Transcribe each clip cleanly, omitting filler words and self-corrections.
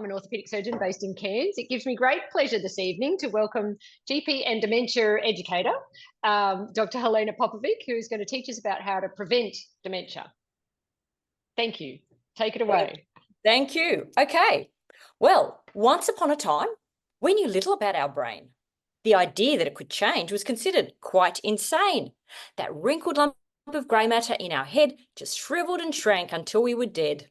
an orthopaedic surgeon based in Cairns. It gives me great pleasure this evening to welcome GP and dementia educator, Dr. Helena Popovic, who is going to teach us about how to prevent dementia. Thank you. Take it away. Thank you. Okay. Well, once upon a time, we knew little about our brain. The idea that it could change was considered quite insane. That wrinkled lump of grey matter in our head just shriveled and shrank until we were dead.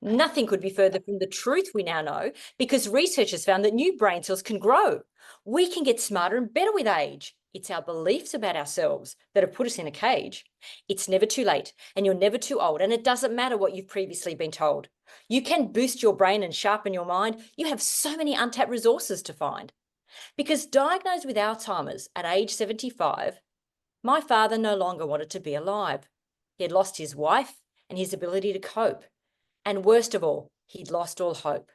Nothing could be further from the truth we now know, because researchers found that new brain cells can grow. We can get smarter and better with age. It's our beliefs about ourselves that have put us in a cage. It's never too late, and you're never too old, and it doesn't matter what you've previously been told. You can boost your brain and sharpen your mind. You have so many untapped resources to find. Because diagnosed with Alzheimer's at age 75, my father no longer wanted to be alive. He had lost his wife and his ability to cope. And worst of all, he'd lost all hope.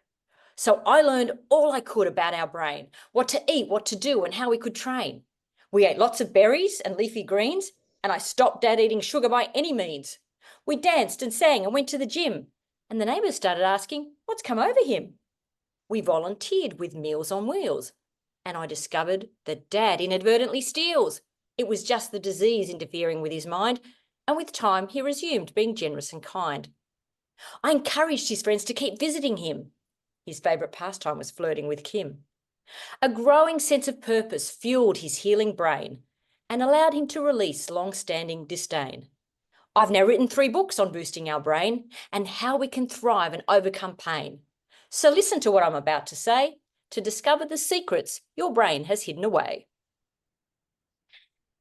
So I learned all I could about our brain, what to eat, what to do, and how we could train. We ate lots of berries and leafy greens, and I stopped Dad eating sugar by any means. We danced and sang and went to the gym, and the neighbours started asking, what's come over him? We volunteered with Meals on Wheels, and I discovered that Dad inadvertently steals. It was just the disease interfering with his mind, and with time he resumed being generous and kind. I encouraged his friends to keep visiting him. His favourite pastime was flirting with Kim. A growing sense of purpose fueled his healing brain and allowed him to release long-standing disdain. I've now written 3 books on boosting our brain and how we can thrive and overcome pain. So listen to what I'm about to say to discover the secrets your brain has hidden away.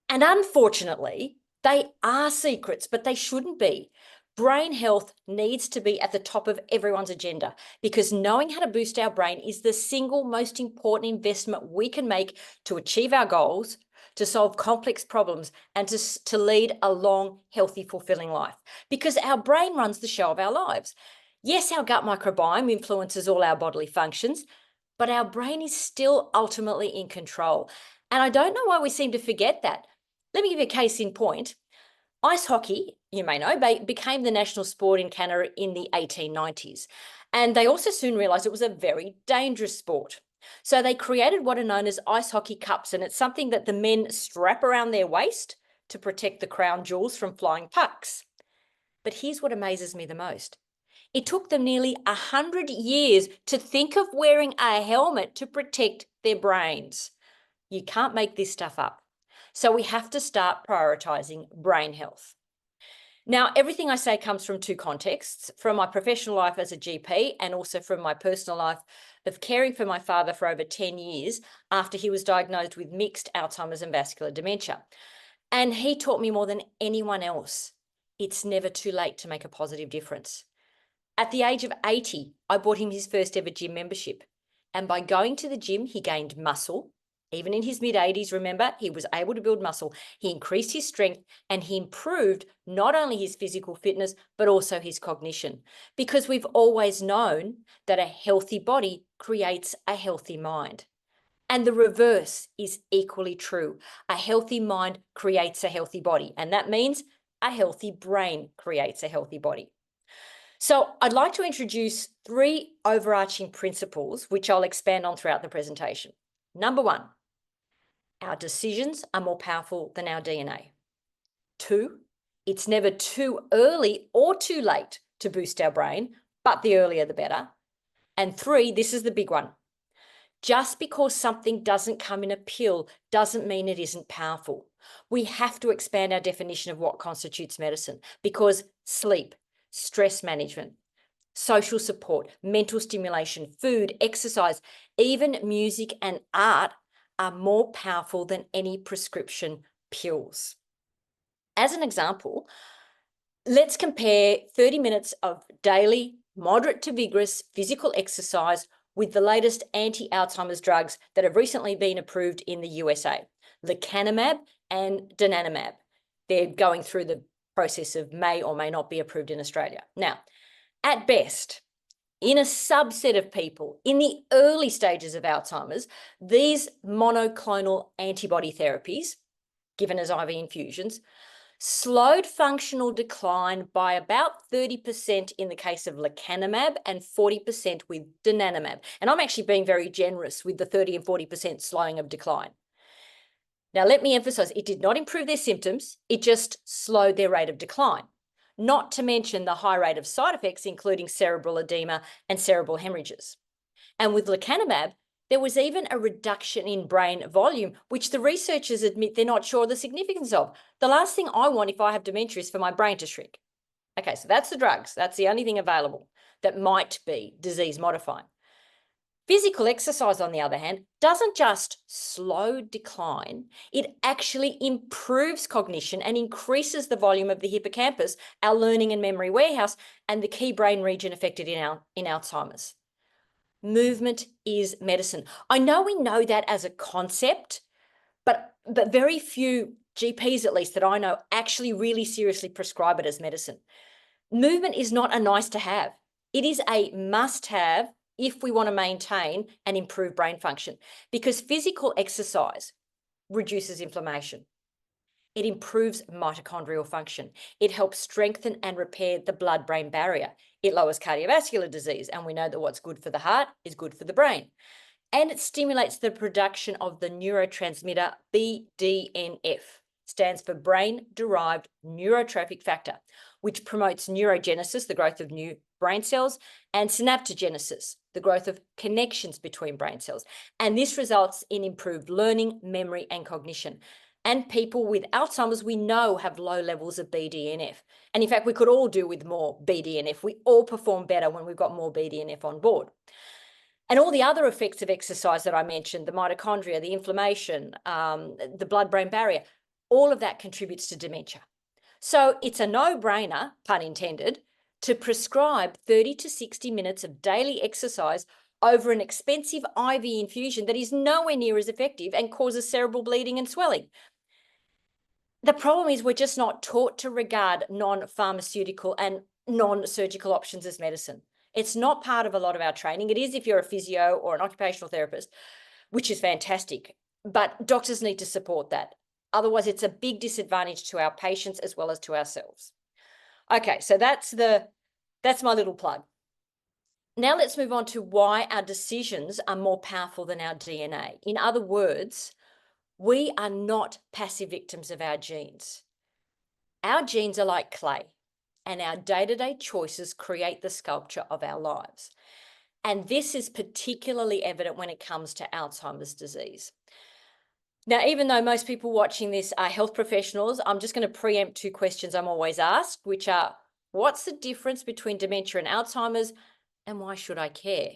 And unfortunately, they are secrets, but they shouldn't be. Brain health needs to be at the top of everyone's agenda, because knowing how to boost our brain is the single most important investment we can make to achieve our goals, to solve complex problems, and to lead a long, healthy, fulfilling life. Because our brain runs the show of our lives. Yes, our gut microbiome influences all our bodily functions, but our brain is still ultimately in control. And I don't know why we seem to forget that. Let me give you a case in point. Ice hockey, you may know, became the national sport in Canada in the 1890s. And they also soon realised it was a very dangerous sport. So they created what are known as ice hockey cups, and it's something that the men strap around their waist to protect the crown jewels from flying pucks. But here's what amazes me the most. It took them nearly 100 years to think of wearing a helmet to protect their brains. You can't make this stuff up. So we have to start prioritising brain health. Now, everything I say comes from 2 contexts, from my professional life as a GP and also from my personal life of caring for my father for over 10 years after he was diagnosed with mixed Alzheimer's and vascular dementia. And he taught me more than anyone else, it's never too late to make a positive difference. At the age of 80, I bought him his first ever gym membership. And by going to the gym, he gained muscle. Even in his mid-80s, remember, he was able to build muscle. He increased his strength and he improved not only his physical fitness, but also his cognition. Because we've always known that a healthy body creates a healthy mind. And the reverse is equally true. A healthy mind creates a healthy body. And that means a healthy brain creates a healthy body. So I'd like to introduce 3 overarching principles, which I'll expand on throughout the presentation. Number 1. Our decisions are more powerful than our DNA. 2, it's never too early or too late to boost our brain, but the earlier the better. And 3, this is the big one. Just because something doesn't come in a pill doesn't mean it isn't powerful. We have to expand our definition of what constitutes medicine, because sleep, stress management, social support, mental stimulation, food, exercise, even music and art are more powerful than any prescription pills. As an example, let's compare 30 minutes of daily, moderate to vigorous physical exercise with the latest anti-Alzheimer's drugs that have recently been approved in the USA, lecanemab and donanemab. They're going through the process of may or may not be approved in Australia. Now, at best, in a subset of people in the early stages of Alzheimer's, these monoclonal antibody therapies, given as IV infusions, slowed functional decline by about 30% in the case of lecanemab and 40% with donanemab. And I'm actually being very generous with the 30 and 40% slowing of decline. Now, let me emphasize, it did not improve their symptoms, it just slowed their rate of decline, not to mention the high rate of side effects, including cerebral edema and cerebral hemorrhages. And with lecanemab, there was even a reduction in brain volume, which the researchers admit they're not sure of the significance of. The last thing I want if I have dementia is for my brain to shrink. Okay, so that's the drugs. That's the only thing available that might be disease modifying. Physical exercise, on the other hand, doesn't just slow decline, it actually improves cognition and increases the volume of the hippocampus, our learning and memory warehouse, and the key brain region affected in Alzheimer's. Movement is medicine. I know we know that as a concept, but very few GPs, at least that I know, actually really seriously prescribe it as medicine. Movement is not a nice to have. It is a must have if we want to maintain and improve brain function, because physical exercise reduces inflammation. It improves mitochondrial function. It helps strengthen and repair the blood-brain barrier. It lowers cardiovascular disease, and we know that what's good for the heart is good for the brain. And it stimulates the production of the neurotransmitter BDNF, stands for brain-derived neurotrophic factor, which promotes neurogenesis, the growth of new brain cells, and synaptogenesis, the growth of connections between brain cells. And this results in improved learning, memory, and cognition. And people with Alzheimer's, we know, have low levels of BDNF. And in fact, we could all do with more BDNF. We all perform better when we've got more BDNF on board. And all the other effects of exercise that I mentioned, the mitochondria, the inflammation, the blood-brain barrier, all of that contributes to dementia. So it's a no-brainer, pun intended, to prescribe 30 to 60 minutes of daily exercise over an expensive IV infusion that is nowhere near as effective and causes cerebral bleeding and swelling. The problem is we're just not taught to regard non-pharmaceutical and non-surgical options as medicine. It's not part of a lot of our training. It is if you're a physio or an occupational therapist, which is fantastic, but doctors need to support that. Otherwise, it's a big disadvantage to our patients as well as to ourselves. Okay, so that's my little plug. Now let's move on to why our decisions are more powerful than our DNA. In other words, we are not passive victims of our genes. Our genes are like clay, and our day-to-day choices create the sculpture of our lives. And this is particularly evident when it comes to Alzheimer's disease. Now, even though most people watching this are health professionals, I'm just going to preempt two questions I'm always asked, which are, what's the difference between dementia and Alzheimer's, and why should I care?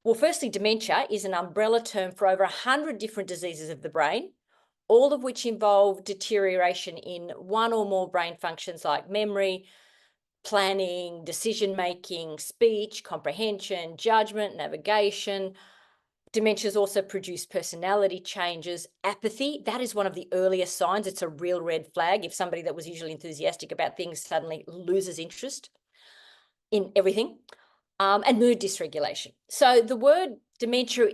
Well, firstly, dementia is an umbrella term for over 100 different diseases of the brain, all of which involve deterioration in one or more brain functions like memory, planning, decision-making, speech, comprehension, judgment, navigation. Dementias also produce personality changes, apathy. That is one of the earliest signs. It's a real red flag if somebody that was usually enthusiastic about things suddenly loses interest in everything. And mood dysregulation. So the word dementia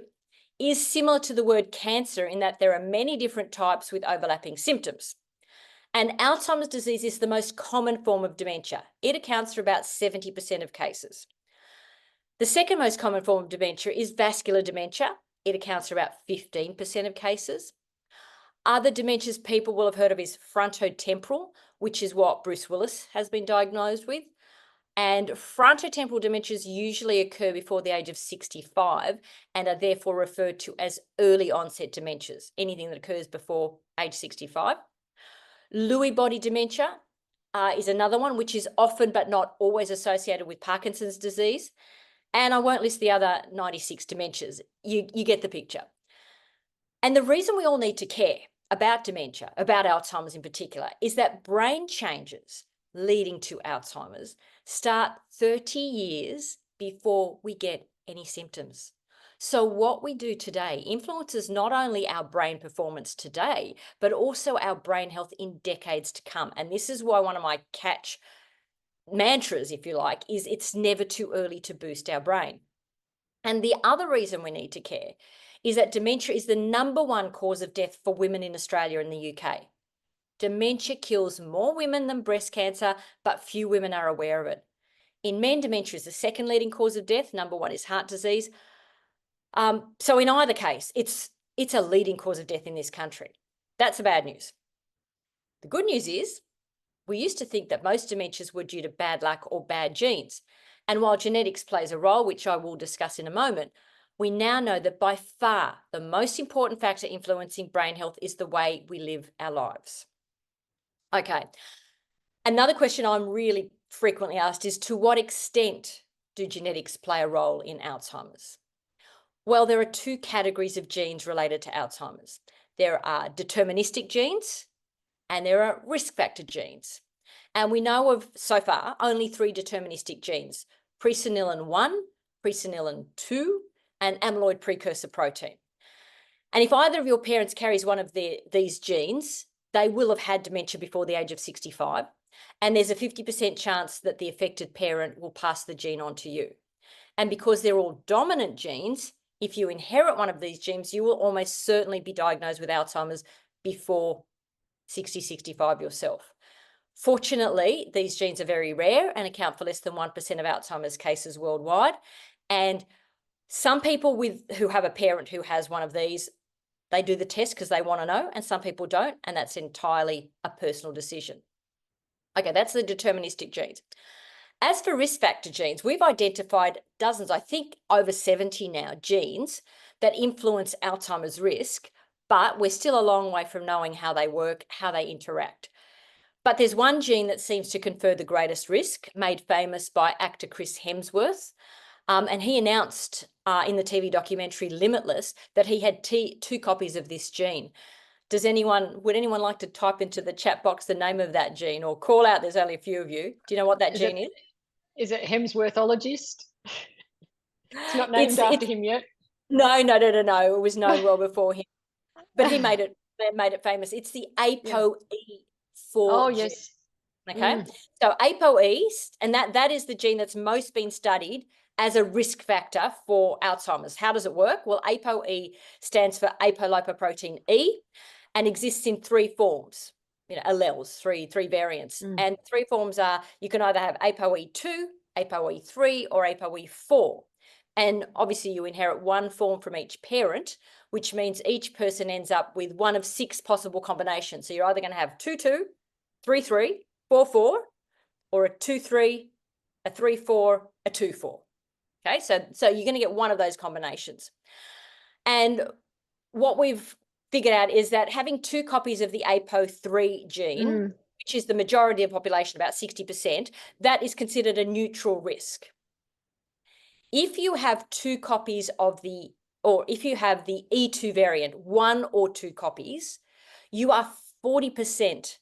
is similar to the word cancer in that there are many different types with overlapping symptoms. And Alzheimer's disease is the most common form of dementia. It accounts for about 70% of cases. The second most common form of dementia is vascular dementia. It accounts for about 15% of cases. Other dementias people will have heard of is frontotemporal, which is what Bruce Willis has been diagnosed with. And frontotemporal dementias usually occur before the age of 65 and are therefore referred to as early onset dementias, anything that occurs before age 65. Lewy body dementia is another one, which is often but not always associated with Parkinson's disease. And I won't list the other 96 dementias. You get the picture. And the reason we all need to care about dementia, about Alzheimer's in particular, is that brain changes leading to Alzheimer's start 30 years before we get any symptoms. So what we do today influences not only our brain performance today, but also our brain health in decades to come. And this is why one of my catch mantras, if you like, is it's never too early to boost our brain. And the other reason we need to care is that dementia is the #1 cause of death for women in Australia and the UK. Dementia kills more women than breast cancer, but few women are aware of it. In men, dementia is the second leading cause of death. Number one is heart disease. So in either case, it's a leading cause of death in this country. That's the bad news. The good news is we used to think that most dementias were due to bad luck or bad genes. And while genetics plays a role, which I will discuss in a moment, we now know that by far the most important factor influencing brain health is the way we live our lives. Okay. Another question I'm really frequently asked is, to what extent do genetics play a role in Alzheimer's? Well, there are two categories of genes related to Alzheimer's. There are deterministic genes and there are risk factor genes. And we know of, so far, only 3 deterministic genes: presenilin 1, presenilin 2, and amyloid precursor protein. And if either of your parents carries one of these genes, they will have had dementia before the age of 65. And there's a 50% chance that the affected parent will pass the gene on to you. And because they're all dominant genes, if you inherit one of these genes, you will almost certainly be diagnosed with Alzheimer's before 60, 65 yourself. Fortunately, these genes are very rare and account for less than 1% of Alzheimer's cases worldwide. And some people who have a parent who has one of these, they do the test because they want to know, and some people don't, and that's entirely a personal decision. Okay, that's the deterministic genes. As for risk factor genes, we've identified dozens, I think over 70 now, genes that influence Alzheimer's risk, but we're still a long way from knowing how they work, how they interact. But there's one gene that seems to confer the greatest risk, made famous by actor Chris Hemsworth. And he announced in the TV documentary Limitless that he had 2 copies of this gene. Would anyone like to type into the chat box the name of that gene, or call out? There's only a few of you. Do you know what that gene is? Is it Hemsworthologist? It's not named after him yet. No. It was known well before him, but he made it famous. It's the ApoE4 gene. Yes. Okay. So ApoE, and that is the gene that's most been studied as a risk factor for Alzheimer's. How does it work? Well, ApoE stands for apolipoprotein E and exists in 3 forms, alleles, three variants. And 3 forms are, you can either have ApoE2, ApoE3, or ApoE4. And obviously you inherit 1 form from each parent, which means each person ends up with one of 6 possible combinations. So you're either going to have 2-2, 3-3, 4-4, or a 2-3, a 3-4, a 2-4. Okay, so you're going to get one of those combinations. And what we've figured out is that having 2 copies of the APO3 gene, which is the majority of the population, about 60%, that is considered a neutral risk. If you have 2 copies if you have the E2 variant, 1 or 2 copies, you are 40%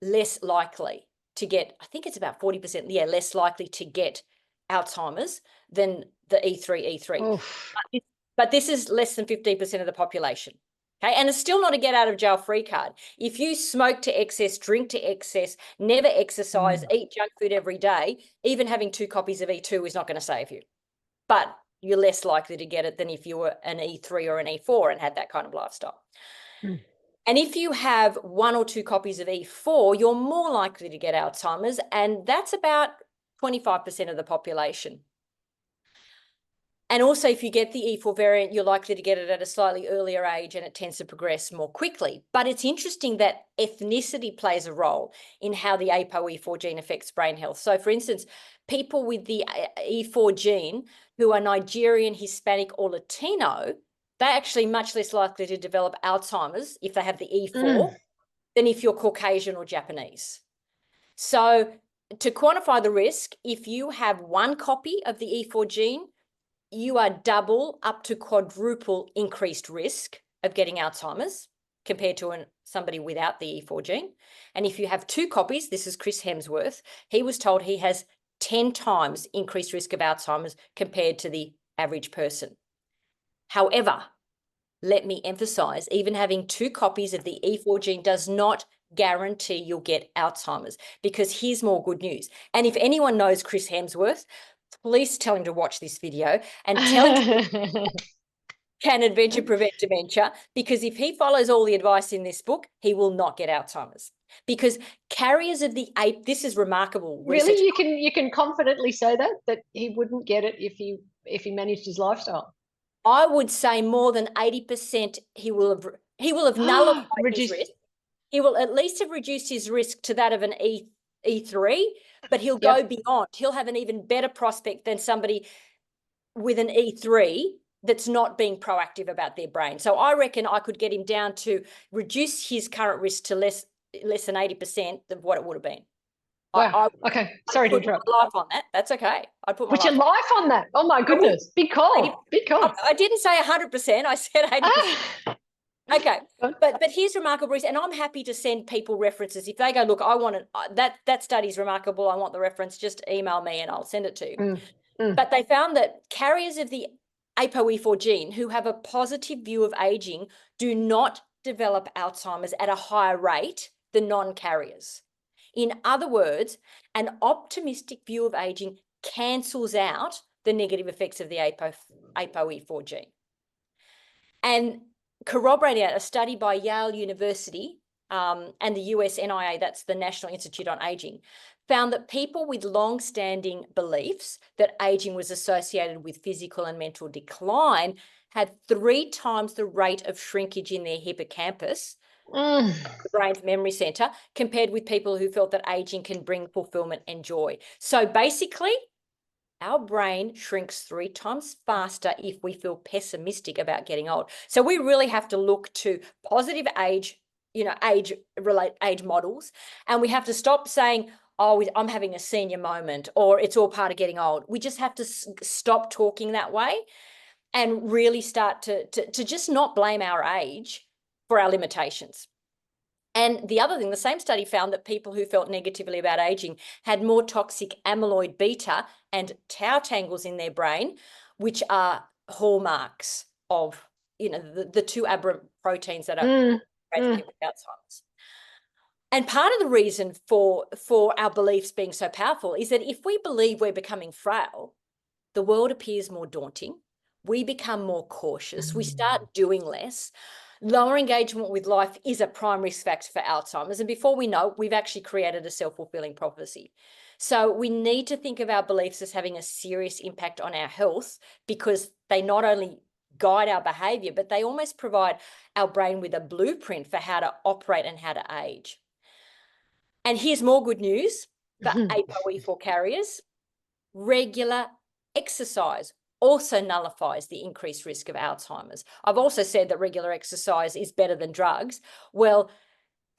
less likely to get, I think it's about 40%, less likely to get Alzheimer's than the E3. But this is less than 15% of the population. Okay, and it's still not a get out of jail free card. If you smoke to excess, drink to excess, never exercise, eat junk food every day, even having 2 copies of E2 is not going to save you. But you're less likely to get it than if you were an E3 or an E4 and had that kind of lifestyle. And if you have 1 or 2 copies of E4, you're more likely to get Alzheimer's, and that's about 25% of the population. And also, if you get the E4 variant, you're likely to get it at a slightly earlier age and it tends to progress more quickly. But it's interesting that ethnicity plays a role in how the ApoE4 gene affects brain health. So, for instance, people with the E4 gene who are Nigerian, Hispanic, or Latino, they're actually much less likely to develop Alzheimer's if they have the E4 than if you're Caucasian or Japanese. So, to quantify the risk, if you have 1 copy of the E4 gene, you are double up to quadruple increased risk of getting Alzheimer's compared to somebody without the E4 gene. And if you have 2 copies, this is Chris Hemsworth, he was told he has 10 times increased risk of Alzheimer's compared to the average person. However, let me emphasize, even having 2 copies of the E4 gene does not guarantee you'll get Alzheimer's, because here's more good news. And if anyone knows Chris Hemsworth, please tell him to watch this video and tell him can adventure prevent dementia, because if he follows all the advice in this book, he will not get Alzheimer's. because carriers of the ape, this is remarkable Really, research. you can confidently say that he wouldn't get it if he managed his lifestyle. I would say more than 80% he will have nullified his risk. He will at least have reduced his risk to that of an E3, but he'll go beyond. He'll have an even better prospect than somebody with an E3 that's not being proactive about their brain. So I reckon I could get him down to reduce his current risk to less than 80% of what it would have been. Wow. Okay. Sorry to interrupt. My life on that. That's okay. I'd put my your life on that. Oh my goodness. Big call. Big call. I didn't say 100%. I said 80%. Okay. But here's remarkable reason, and I'm happy to send people references. If they go, look, I want it, that study's remarkable, I want the reference, just email me and I'll send it to you. But they found that carriers of the ApoE4 gene who have a positive view of aging do not develop Alzheimer's at a higher rate than non-carriers. In other words, an optimistic view of aging cancels out the negative effects of the ApoE4 gene. And corroborating a study by Yale University and the US NIA, that's the National Institute on Aging, found that people with long-standing beliefs that aging was associated with physical and mental decline had 3 times the rate of shrinkage in their hippocampus, the brain's memory center, compared with people who felt that aging can bring fulfillment and joy. So basically, our brain shrinks 3 times faster if we feel pessimistic about getting old. So we really have to look to positive age models, and we have to stop saying, oh, I'm having a senior moment, or it's all part of getting old. We just have to stop talking that way and really start to just not blame our age for our limitations. And the other thing, the same study found that people who felt negatively about aging had more toxic amyloid beta and tau tangles in their brain, which are hallmarks of, the 2 aberrant proteins that are with Alzheimer's. And part of the reason for our beliefs being so powerful is that if we believe we're becoming frail, the world appears more daunting. We become more cautious. We start doing less. Lower engagement with life is a prime risk factor for Alzheimer's. And before we know, we've actually created a self-fulfilling prophecy. So we need to think of our beliefs as having a serious impact on our health, because they not only guide our behavior, but they almost provide our brain with a blueprint for how to operate and how to age. And here's more good news for ApoE4 carriers. Regular exercise also nullifies the increased risk of Alzheimer's. I've also said that regular exercise is better than drugs. Well,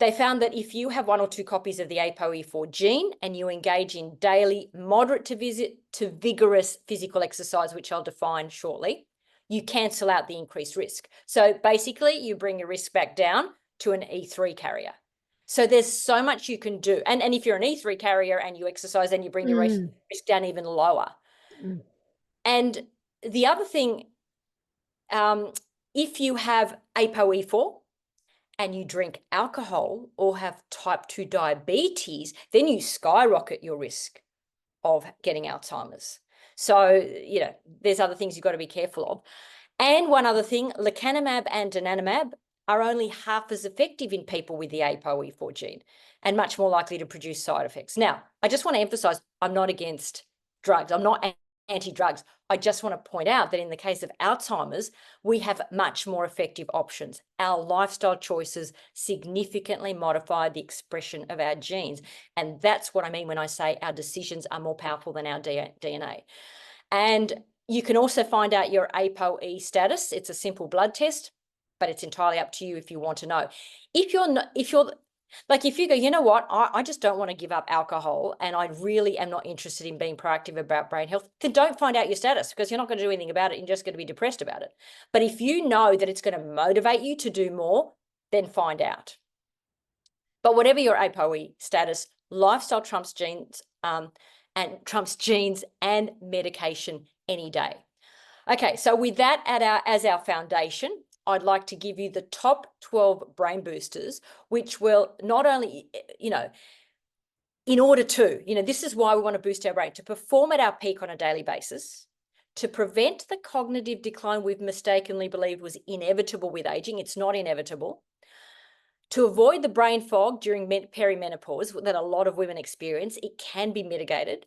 they found that if you have 1 or 2 copies of the ApoE4 gene and you engage in daily moderate to vigorous physical exercise, which I'll define shortly, you cancel out the increased risk. So basically, you bring your risk back down to an E3 carrier. So there's so much you can do. And if you're an E3 carrier and you exercise, then you bring your risk down even lower. And the other thing, if you have ApoE4 and you drink alcohol or have type 2 diabetes, then you skyrocket your risk of getting Alzheimer's. So, there's other things you've got to be careful of. And one other thing, lecanemab and donanemab are only half as effective in people with the ApoE4 gene and much more likely to produce side effects. Now, I just want to emphasize, I'm not against drugs. I'm not anti-drugs. I just want to point out that in the case of Alzheimer's, we have much more effective options. Our lifestyle choices significantly modify the expression of our genes. And that's what I mean when I say our decisions are more powerful than our DNA. And you can also find out your ApoE status. It's a simple blood test, but it's entirely up to you if you want to know. If you go, you know what, I just don't want to give up alcohol and I really am not interested in being proactive about brain health, then don't find out your status, because you're not going to do anything about it. You're just going to be depressed about it. But if you know that it's going to motivate you to do more, then find out. But whatever your ApoE status, lifestyle trumps genes and medication any day. Okay, so with that as our foundation, I'd like to give you the top 12 brain boosters, which will not only, in order to, this is why we want to boost our brain, to perform at our peak on a daily basis, to prevent the cognitive decline we've mistakenly believed was inevitable with aging. It's not inevitable. To avoid the brain fog during perimenopause that a lot of women experience, it can be mitigated,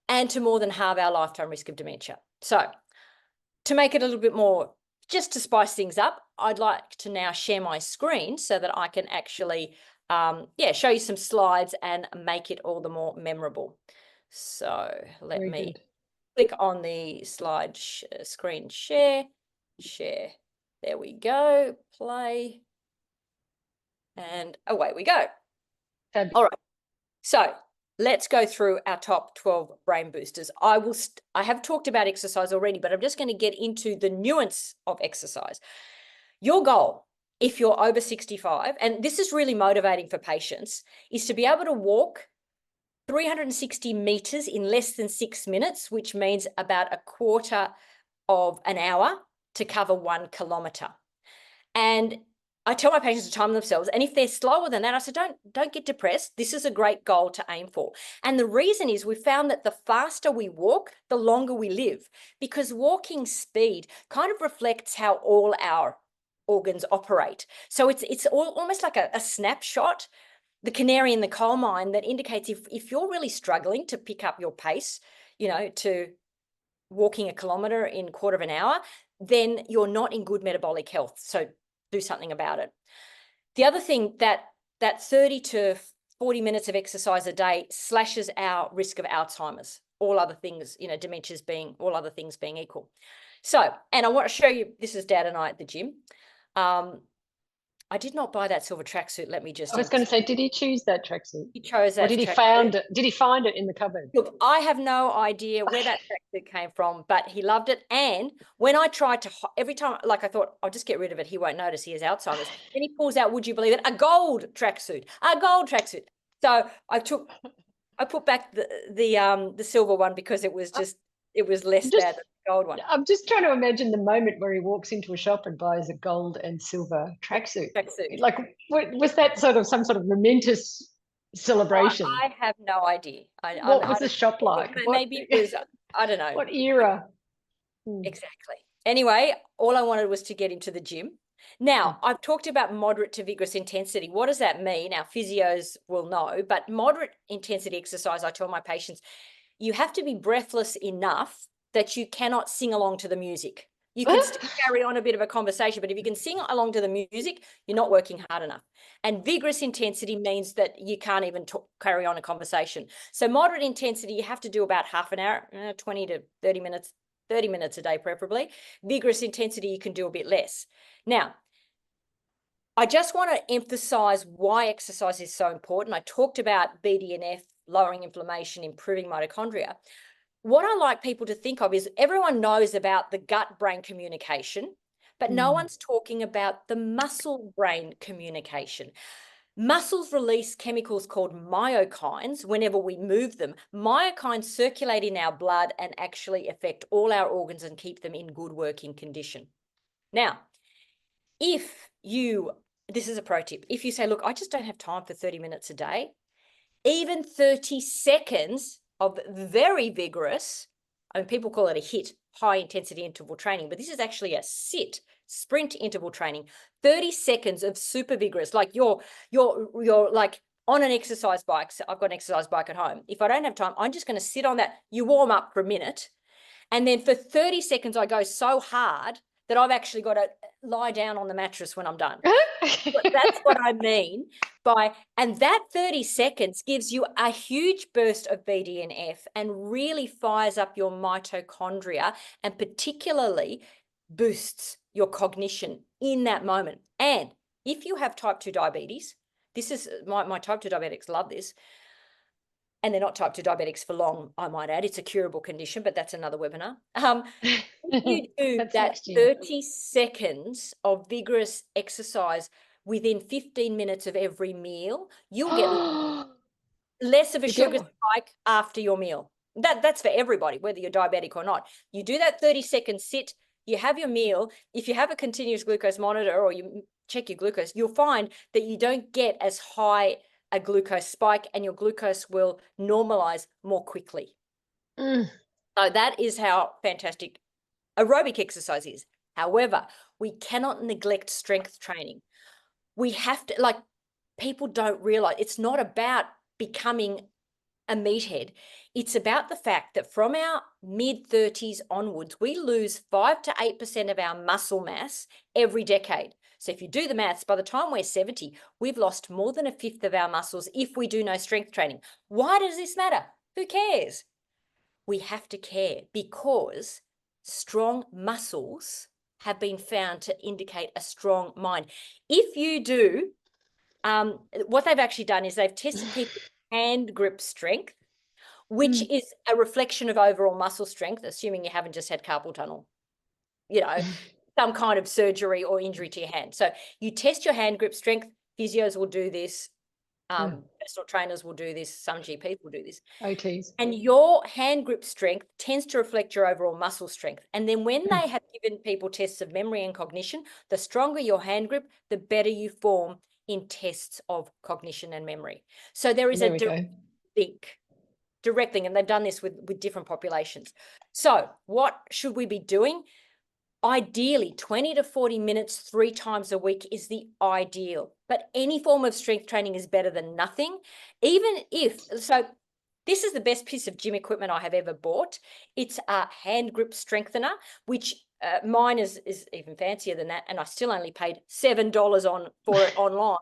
and to more than halve our lifetime risk of dementia. So to make it a little bit more, just to spice things up, I'd like to now share my screen so that I can actually, show you some slides and make it all the more memorable. So let me click on the slide screen share. There we go, play. And away we go. All right. So let's go through our top 12 brain boosters. I have talked about exercise already, but I'm just going to get into the nuance of exercise. Your goal, if you're over 65, and this is really motivating for patients, is to be able to walk 360 meters in less than 6 minutes, which means about a quarter of an hour to cover 1 kilometer. And I tell my patients to time themselves, and if they're slower than that, I said, don't get depressed. This is a great goal to aim for. And the reason is we found that the faster we walk, the longer we live, because walking speed kind of reflects how all our organs operate. So it's almost like a snapshot, the canary in the coal mine, that indicates if you're really struggling to pick up your pace, to walking a kilometer in a quarter of an hour, then you're not in good metabolic health. So do something about it. The other thing, that 30 to 40 minutes of exercise a day slashes our risk of Alzheimer's, all other things, dementias being, all other things being equal. So, and I want to show you, this is Dad and I at the gym. I did not buy that silver tracksuit. Let me just. I was going to say, did he choose that tracksuit? He chose that. Or did he find it? Did he find it in the cupboard? Look, I have no idea where that tracksuit came from, but he loved it. And when I tried to, every time, like I thought, I'll just get rid of it. He won't notice he has Alzheimer's. Then he pulls out, would you believe it, a gold tracksuit. So I put back the silver one because it was less bad than the gold one. I'm just trying to imagine the moment where he walks into a shop and buys a gold and silver tracksuit. Like, was that some sort of momentous celebration? I have no idea. What was the shop like? Maybe it was, I don't know. What era? Exactly. Anyway, all I wanted was to get into the gym. Now, I've talked about moderate to vigorous intensity. What does that mean? Our physios will know, but moderate intensity exercise, I tell my patients, you have to be breathless enough that you cannot sing along to the music. You can still carry on a bit of a conversation, but if you can sing along to the music, you're not working hard enough. And vigorous intensity means that you can't even carry on a conversation. So moderate intensity, you have to do about half an hour, 20 to 30 minutes, 30 minutes a day preferably. Vigorous intensity, you can do a bit less. Now, I just want to emphasize why exercise is so important. I talked about BDNF, lowering inflammation, improving mitochondria. What I like people to think of is everyone knows about the gut-brain communication, but no one's talking about the muscle-brain communication. Muscles release chemicals called myokines whenever we move them. Myokines circulate in our blood and actually affect all our organs and keep them in good working condition. Now, this is a pro tip, if you say, look, I just don't have time for 30 minutes a day, even 30 seconds of very vigorous, people call it a HIIT, high intensity interval training, but this is actually a SIT, sprint interval training. 30 seconds of super vigorous, like you're like on an exercise bike. So I've got an exercise bike at home. If I don't have time, I'm just going to sit on that. You warm up for a minute, and then for 30 seconds, I go so hard that I've actually got to lie down on the mattress when I'm done. That's what I mean by, and that 30 seconds gives you a huge burst of BDNF and really fires up your mitochondria and particularly boosts your cognition in that moment. And if you have type 2 diabetes, this is, my type 2 diabetics love this, and they're not type 2 diabetics for long, I might add. It's a curable condition, but that's another webinar. If you do that 30 seconds of vigorous exercise within 15 minutes of every meal, you'll get less of a sugar spike after your meal. That's for everybody, whether you're diabetic or not. You do that 30-second sit, you have your meal. If you have a continuous glucose monitor or you check your glucose, you'll find that you don't get as high a glucose spike and your glucose will normalize more quickly. So that is how fantastic aerobic exercise is. However, we cannot neglect strength training. we have to, like, people don't realize it's not about becoming a meathead. It's about the fact that from our mid-30s onwards, we lose 5 to 8% of our muscle mass every decade. So if you do the maths, by the time we're 70, we've lost more than a fifth of our muscles if we do no strength training. Why does this matter? Who cares? We have to care because strong muscles have been found to indicate a strong mind. If you do, what they've actually done is they've tested people's hand grip strength, which is a reflection of overall muscle strength, assuming you haven't just had carpal tunnel, some kind of surgery or injury to your hand. So you test your hand grip strength. Physios will do this. Personal trainers will do this. Some GPs will do this. OTs. And your hand grip strength tends to reflect your overall muscle strength. And then when they have given people tests of memory and cognition, the stronger your hand grip, the better you form in tests of cognition and memory. So there is a direct link, and they've done this with different populations. So what should we be doing? Ideally, 20 to 40 minutes 3 times a week is the ideal, but any form of strength training is better than nothing. This is the best piece of gym equipment I have ever bought. It's a hand grip strengthener, which mine is even fancier than that, and I still only paid $7 for it online.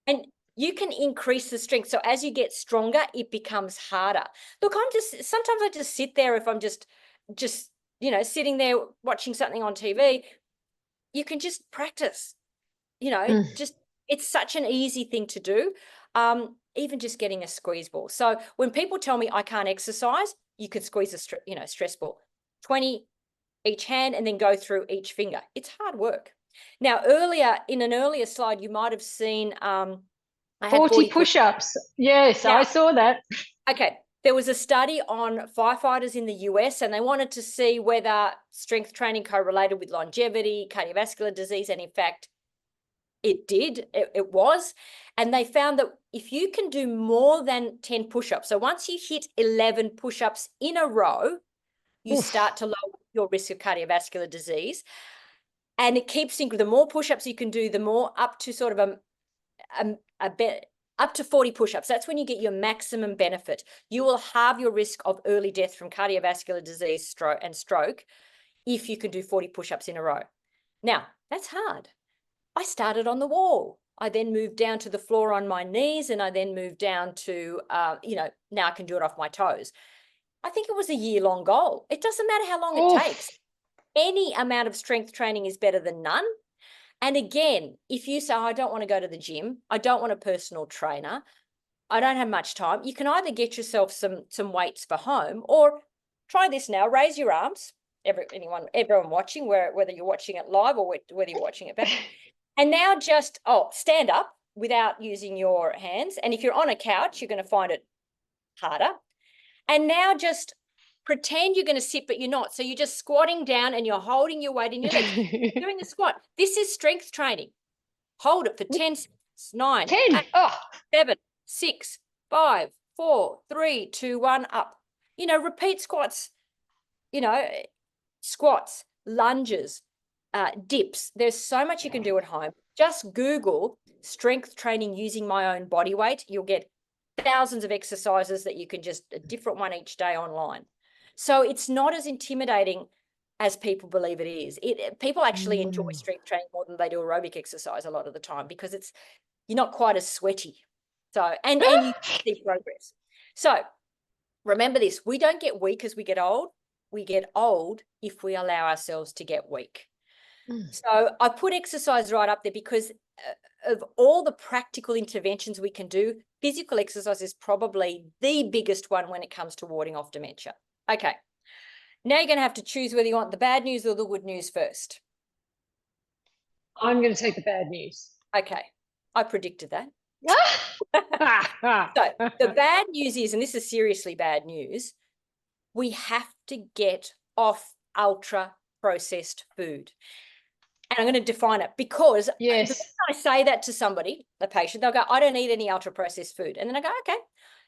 And you can increase the strength. So as you get stronger, it becomes harder. Look, sometimes I just sit there if I'm just sitting there watching something on TV. You can just practice, it's such an easy thing to do. Even just getting a squeeze ball. So when people tell me I can't exercise, you could squeeze a stress ball, 20 each hand, and then go through each finger. It's hard work. Now, in an earlier slide, you might have seen I had 40 push-ups. Yes, now, I saw that. Okay. There was a study on firefighters in the US, and they wanted to see whether strength training correlated with longevity, cardiovascular disease, and in fact, it did. It was. And they found that if you can do more than 10 push-ups, so once you hit 11 push-ups in a row, you start to lower your risk of cardiovascular disease. And it keeps the more push-ups you can do, the more up to sort of up to 40 push-ups. That's when you get your maximum benefit. You will halve your risk of early death from cardiovascular disease, stroke if you can do 40 push-ups in a row. Now, that's hard. I started on the wall. I then moved down to the floor on my knees, and I then moved down to, now I can do it off my toes. I think it was a year-long goal. It doesn't matter how long it takes. Any amount of strength training is better than none. And again, if you say, I don't want to go to the gym, I don't want a personal trainer, I don't have much time, you can either get yourself some weights for home, or try this now, raise your arms, everyone watching, whether you're watching it live or whether you're watching it back. And now just, stand up without using your hands. And if you're on a couch, you're going to find it harder. And now just pretend you're going to sit, but you're not. So you're just squatting down and you're holding your weight in your legs. You're doing a squat. This is strength training. Hold it for 10 seconds. 9, 10. 8, 7, 6, 5, 4, 3, 2, 1, up. Repeat squats. Squats, lunges, dips. There's so much you can do at home. Just Google strength training using my own body weight. You'll get thousands of exercises that you can a different one each day online. So it's not as intimidating as people believe it is. People actually enjoy strength training more than they do aerobic exercise a lot of the time, because you're not quite as sweaty. So, and you see progress. So remember this, we don't get weak as we get old. We get old if we allow ourselves to get weak. So I put exercise right up there because of all the practical interventions we can do, physical exercise is probably the biggest one when it comes to warding off dementia. Okay, now you're going to have to choose whether you want the bad news or the good news first. I'm going to take the bad news. Okay, I predicted that. So the bad news is, and this is seriously bad news, we have to get off ultra-processed food. And I'm going to define it, because the minute I say that to somebody, the patient, they'll go, I don't eat any ultra-processed food. And then I go, okay,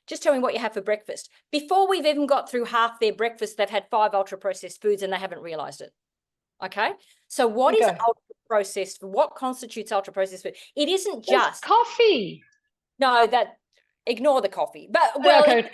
just tell me what you have for breakfast. Before we've even got through half their breakfast, they've had 5 ultra-processed foods and they haven't realised it. Okay? So what is ultra-processed food? What constitutes ultra-processed food? It isn't There's just, coffee. no, ignore the coffee. But, well, Okay.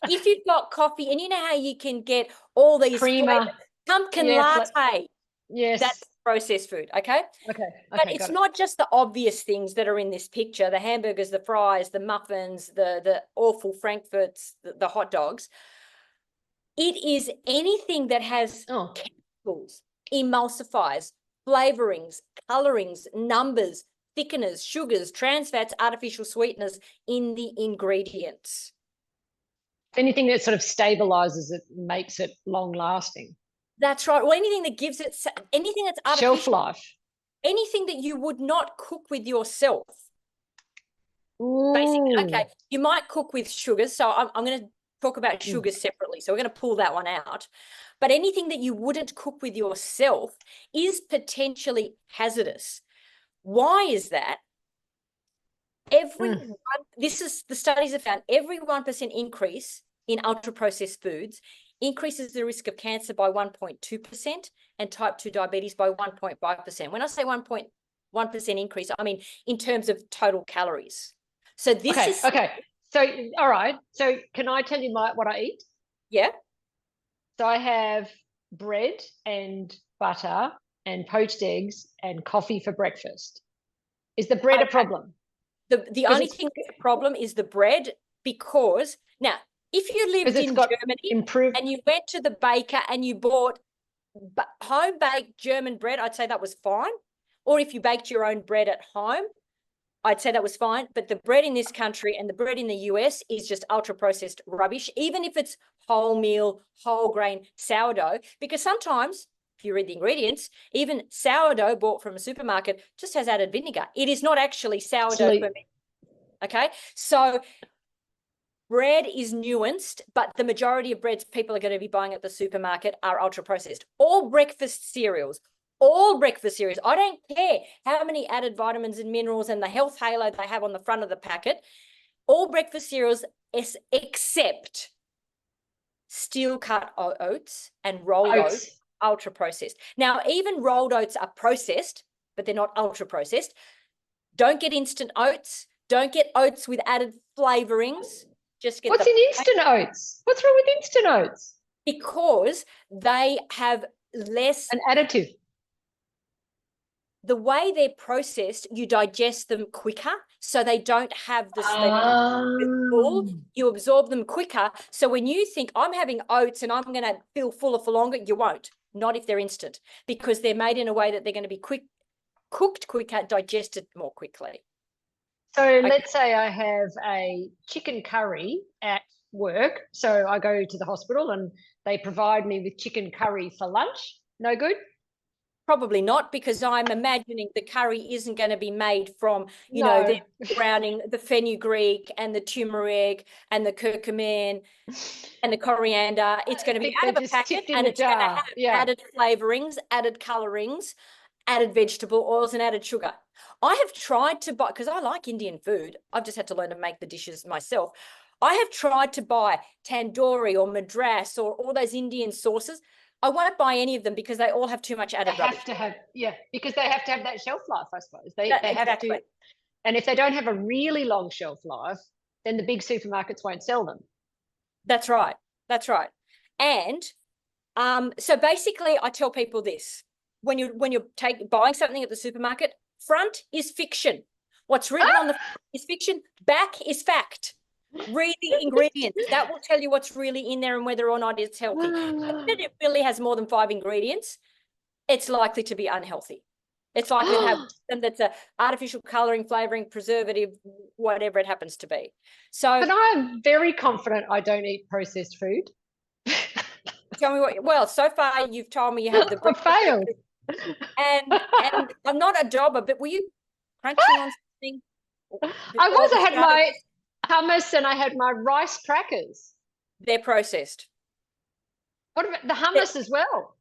if you've got coffee, and you know how you can get all these Creamer. flavors, pumpkin Yeah, latte, yes. that's processed food, okay? Okay. But Okay. it's Got it. not just the obvious things that are in this picture, the hamburgers, the fries, the muffins, the awful Frankfurts, the hot dogs. It is anything that has Oh. chemicals, emulsifiers, flavorings, colorings, numbers, thickeners, sugars, trans fats, artificial sweeteners in the ingredients. Anything that sort of stabilizes it, makes it long lasting. That's right. Or anything that gives it, anything that's artificial. Shelf life. Anything that you would not cook with yourself. Ooh. Basically, okay, you might cook with sugars. So I'm going to talk about sugars separately. So we're going to pull that one out. But anything that you wouldn't cook with yourself is potentially hazardous. Why is that? This is, the studies have found, every 1% increase in ultra-processed foods increases the risk of cancer by 1.2% and type 2 diabetes by 1.5%. When I say 1.1% increase, I mean in terms of total calories. So this is... Okay. So, all right. So can I tell you what I eat? Yeah. So I have bread and butter and poached eggs and coffee for breakfast. Is the bread a problem? The only thing that's a problem is the bread, because now, if you lived in Germany and you went to the baker and you bought home-baked German bread, I'd say that was fine. Or if you baked your own bread at home, I'd say that was fine. But the bread in this country and the bread in the US is just ultra-processed rubbish, even if it's wholemeal, whole grain, sourdough, because sometimes, if you read the ingredients, even sourdough bought from a supermarket just has added vinegar. It is not actually sourdough fermented. Okay, so bread is nuanced, but the majority of breads people are going to be buying at the supermarket are ultra-processed. All breakfast cereals, I don't care how many added vitamins and minerals and the health halo they have on the front of the packet, all breakfast cereals except steel-cut oats and rolled oats, ultra-processed. Now, even rolled oats are processed, but they're not ultra-processed. Don't get instant oats. Don't get oats with added flavorings. Just get... What's in instant oats? What's wrong with instant oats? Because they have less... An additive. The way they're processed, you digest them quicker, so they don't have the full. You absorb them quicker. So when you think, I'm having oats and I'm going to feel fuller for longer, you won't. Not if they're instant, because they're made in a way that they're going to be cooked quicker, digested more quickly. So let's say I have a chicken curry at work. So I go to the hospital and they provide me with chicken curry for lunch. No good? Probably not, because I'm imagining the curry isn't going to be made from, you know, the browning, the fenugreek and the turmeric and the curcumin and the coriander. It's going to be out of a packet, and it's going to have added flavorings, added colorings, added vegetable oils and added sugar. I have tried to buy, because I like Indian food. I've just had to learn to make the dishes myself. I have tried to buy tandoori or madras or all those Indian sauces. I won't buy any of them because they all have too much added rubbish. Have to have, because they have to have that shelf life, I suppose. They have to, and if they don't have a really long shelf life, then the big supermarkets won't sell them. That's right. That's right. And so basically, I tell people this: when you're buying something at the supermarket, front is fiction. What's written on the front is fiction. Back is fact. Read the ingredients. That will tell you what's really in there and whether or not it's healthy. If it really has more than 5 ingredients, it's likely to be unhealthy. It's likely to have something that's a artificial colouring, flavouring, preservative, whatever it happens to be. So, but I'm very confident I don't eat processed food. Tell me what. Well, so far you've told me you have the... I failed. And I'm not a jobber, but were you crunching on something? I had my hummus and I had my rice crackers. They're processed. What about the hummus as well?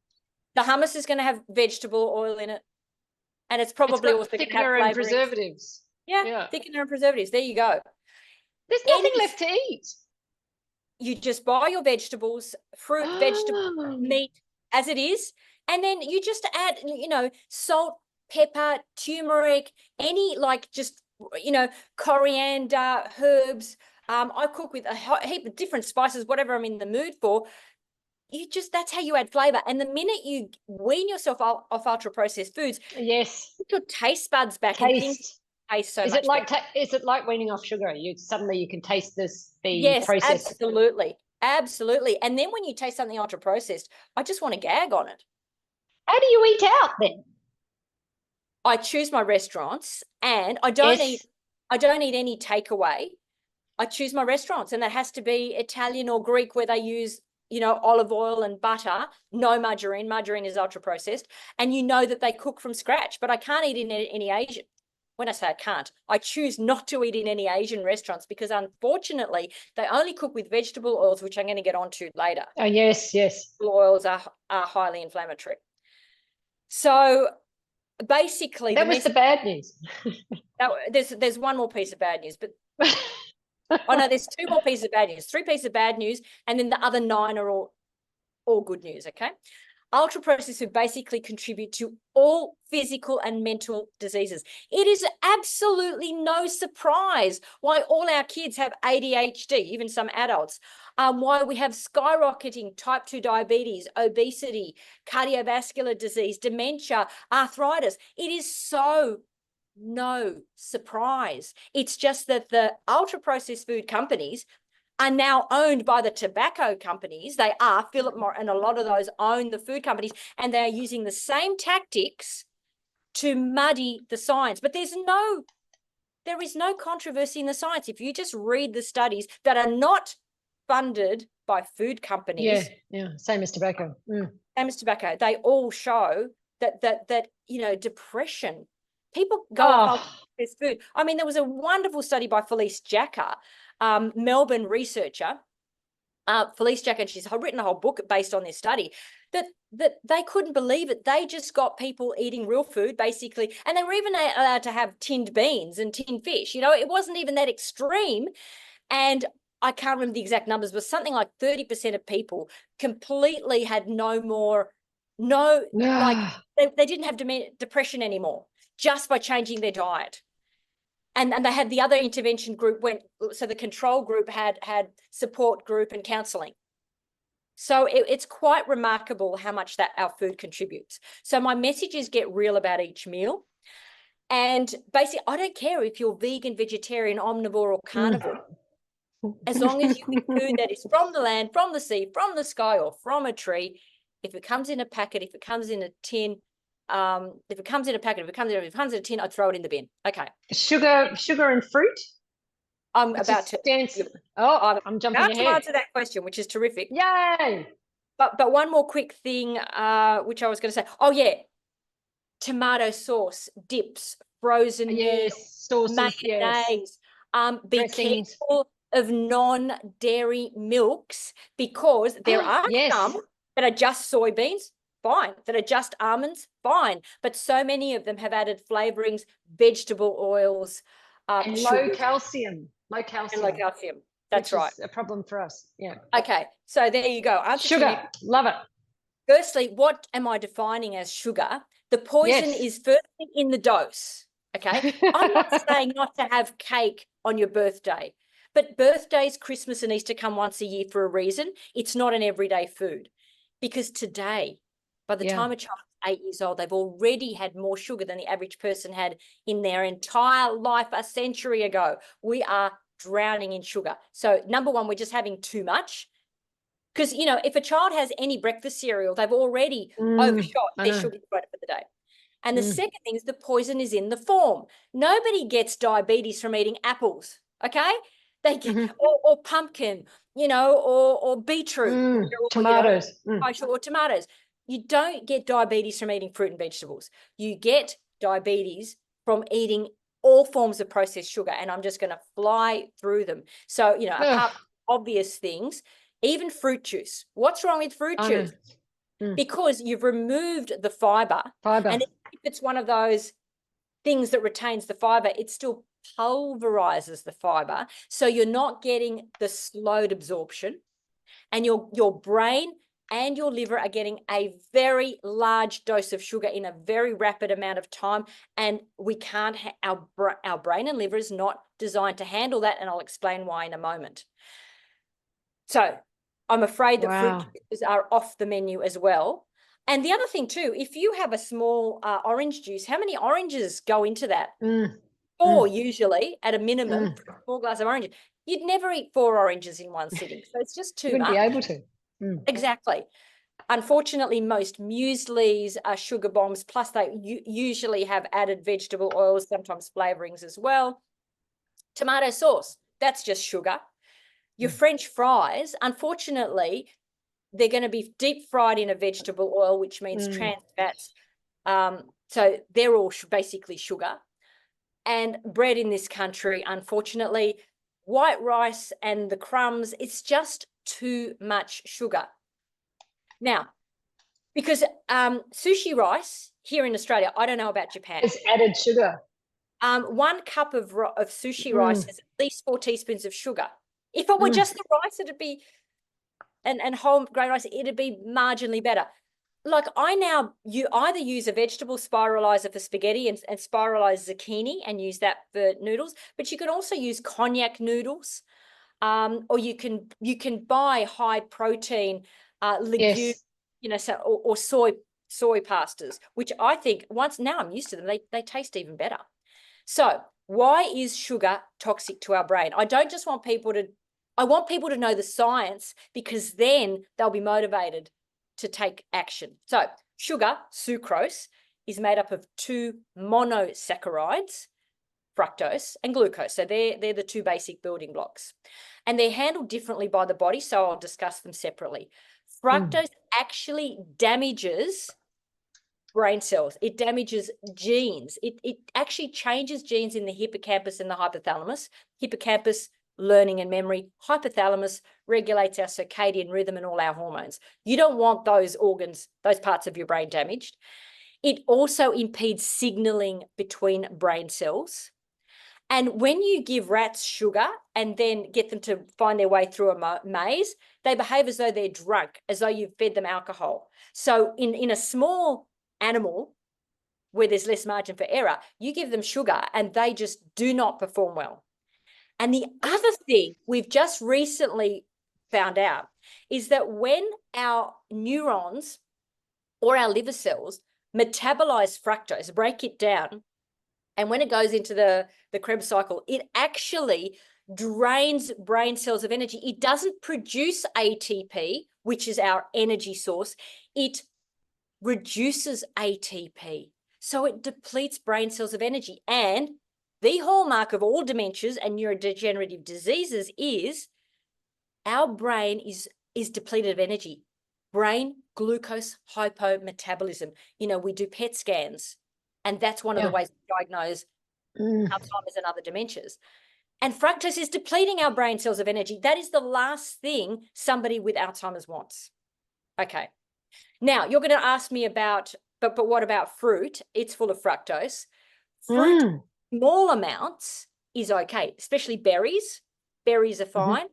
The hummus is going to have vegetable oil in it, and it's probably also going to have thickener and preservatives. Yeah, thickener and preservatives. There you go. There's nothing left to eat. You just buy your vegetables, fruit, vegetable, meat as it is, and then you just add, you know, salt, pepper, turmeric, any like just, you know, coriander, herbs. I cook with a heap of different spices, whatever I'm in the mood for. That's how you add flavor. And the minute you wean yourself off ultra processed foods, yes, put your taste buds back and things taste. taste so Is much it like better. is it like weaning off sugar? You suddenly you can taste the Yes, process. absolutely. Absolutely. And then when you taste something ultra processed, I just want to gag on it. How do you eat out then? I choose my restaurants, and I don't eat any takeaway. I choose my restaurants, and that has to be Italian or Greek, where they use, you know, olive oil and butter, no margarine. Margarine is ultra processed, and you know that they cook from scratch. But I can't eat in any Asian. When I say I can't, I choose not to eat in any Asian restaurants because unfortunately they only cook with vegetable oils, which I'm going to get onto later. Oh yes, yes. Oils are highly inflammatory. So basically, That was the bad news. there's one more piece of bad news, but oh no, there's two more pieces of bad news, three pieces of bad news, and then the other 9 are all good news. Okay. Ultra processed food basically contribute to all physical and mental diseases. It is absolutely no surprise why all our kids have ADHD, even some adults, why we have skyrocketing type 2 diabetes, obesity, cardiovascular disease, dementia, arthritis. It is so no surprise. It's just that the ultra processed food companies are now owned by the tobacco companies. They are, Philip Morris, and a lot of those own the food companies, and they're using the same tactics to muddy the science. But there is no controversy in the science. If you just read the studies that are not funded by food companies, yeah, same as tobacco. Same as tobacco, they all show that you know, depression. People go off this food. I mean, there was a wonderful study by Felice Jacka, Melbourne researcher, Felice Jacka, and she's written a whole book based on this study, that they couldn't believe it. They just got people eating real food, basically, and they were even allowed to have tinned beans and tinned fish. You know, it wasn't even that extreme. And I can't remember the exact numbers, but something like 30% of people completely had like they didn't have depression anymore just by changing their diet. And they had the other intervention group so the control group had support group and counseling. So it's quite remarkable how much that our food contributes. So my message is get real about each meal. And basically, I don't care if you're vegan, vegetarian, omnivore, or carnivore, as long as you eat food that is from the land, from the sea, from the sky, or from a tree. If it comes in a packet, if it comes in a tin, if it comes in a packet, if it comes in a tin, I'd throw it in the bin. Okay. Sugar and fruit. I'm about to jumping ahead. To answer that question, which is terrific. Yay! But one more quick thing, which I was going to say. Oh yeah, tomato sauce, dips, frozen meat, sauces, mayonnaise. Be dressings. careful of non-dairy milks, because there are some that are just soybeans, fine. That are just almonds, fine. But so many of them have added flavorings, vegetable oils, and low calcium. Low calcium. And low calcium. That's right. Is a problem for us. Yeah. Okay. So there you go. Sugar. Love it. Firstly, what am I defining as sugar? The poison is firstly in the dose. Okay. I'm not saying not to have cake on your birthday, but birthdays, Christmas, and Easter come once a year for a reason. It's not an everyday food, because today, by the time a child is 8 years old, they've already had more sugar than the average person had in their entire life a century ago. We are drowning in sugar. So number one, we're just having too much. Because, you know, if a child has any breakfast cereal, they've already overshot their sugar quota for the day. And the second thing is the poison is in the form. Nobody gets diabetes from eating apples, okay? They get, or pumpkin, you know, or beetroot. Tomatoes. Or tomatoes. You don't get diabetes from eating fruit and vegetables. You get diabetes from eating all forms of processed sugar. And I'm just going to fly through them. So, you know, apart from obvious things, even fruit juice. What's wrong with fruit juice? Because you've removed the fiber. And if it's one of those things that retains the fiber, it still pulverizes the fiber. So you're not getting the slowed absorption. And your brain and your liver are getting a very large dose of sugar in a very rapid amount of time, and we can't, our brain and liver is not designed to handle that, and I'll explain why in a moment. So I'm afraid that fruit juices are off the menu as well. And the other thing too, if you have a small orange juice, how many oranges go into that? 4 usually at a minimum, for a small glass of orange. You'd never eat 4 oranges in one sitting. So it's just too much. You wouldn't be able to. Exactly. Unfortunately, most mueslis are sugar bombs, plus they usually have added vegetable oils, sometimes flavorings as well. Tomato sauce, that's just sugar. Your French fries, unfortunately, they're going to be deep fried in a vegetable oil, which means trans fats. So they're all basically sugar. And bread in this country, unfortunately, white rice and the crumbs, it's just too much sugar. Now, because sushi rice here in Australia, I don't know about Japan. It's added sugar. 1 cup of sushi rice has at least 4 teaspoons of sugar. If it were just the rice, it'd be, and whole grain rice, it'd be marginally better. Like you either use a vegetable spiralizer for spaghetti and spiralize zucchini and use that for noodles, but you can also use cognac noodles, or you can buy high protein legume, or soy pastas, which I think now I'm used to them, they taste even better. So why is sugar toxic to our brain? I don't just want people to, I want people to know the science, because then they'll be motivated to take action. So sugar, sucrose, is made up of 2 monosaccharides, fructose and glucose. So they're the 2 basic building blocks. And they're handled differently by the body, so I'll discuss them separately. Fructose actually damages brain cells. It damages genes. It actually changes genes in the hippocampus and the hypothalamus. Hippocampus, learning and memory. Hypothalamus regulates our circadian rhythm and all our hormones. You don't want those organs, those parts of your brain damaged. It also impedes signaling between brain cells. And when you give rats sugar and then get them to find their way through a maze, they behave as though they're drunk, as though you've fed them alcohol. So in a small animal where there's less margin for error, you give them sugar and they just do not perform well. And the other thing we've just recently found out is that when our neurons or our liver cells metabolize fructose, break it down, and when it goes into the Krebs cycle, it actually drains brain cells of energy. It doesn't produce ATP, which is our energy source. It reduces ATP. So it depletes brain cells of energy. And the hallmark of all dementias and neurodegenerative diseases is our brain is depleted of energy. Brain glucose hypometabolism. We do PET scans, and that's one of the ways to diagnose Alzheimer's and other dementias. And fructose is depleting our brain cells of energy. That is the last thing somebody with Alzheimer's wants. Okay. Now, you're going to ask me about, but what about fruit? It's full of fructose. Fruit, small amounts is okay, especially berries. Berries are fine.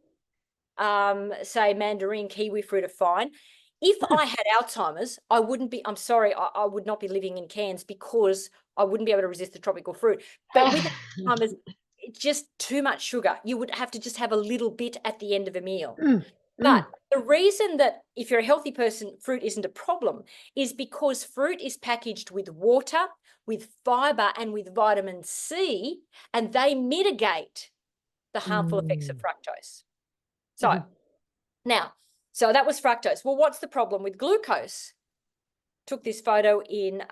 Say mandarin, kiwi fruit are fine. If I had Alzheimer's, I would not be living in Cairns, because I wouldn't be able to resist the tropical fruit. But with Alzheimer's, it's just too much sugar. You would have to just have a little bit at the end of a meal. But the reason that if you're a healthy person, fruit isn't a problem is because fruit is packaged with water, with fiber, and with vitamin C, and they mitigate the harmful effects of fructose. So now, so that was fructose. Well, what's the problem with glucose? Took this photo in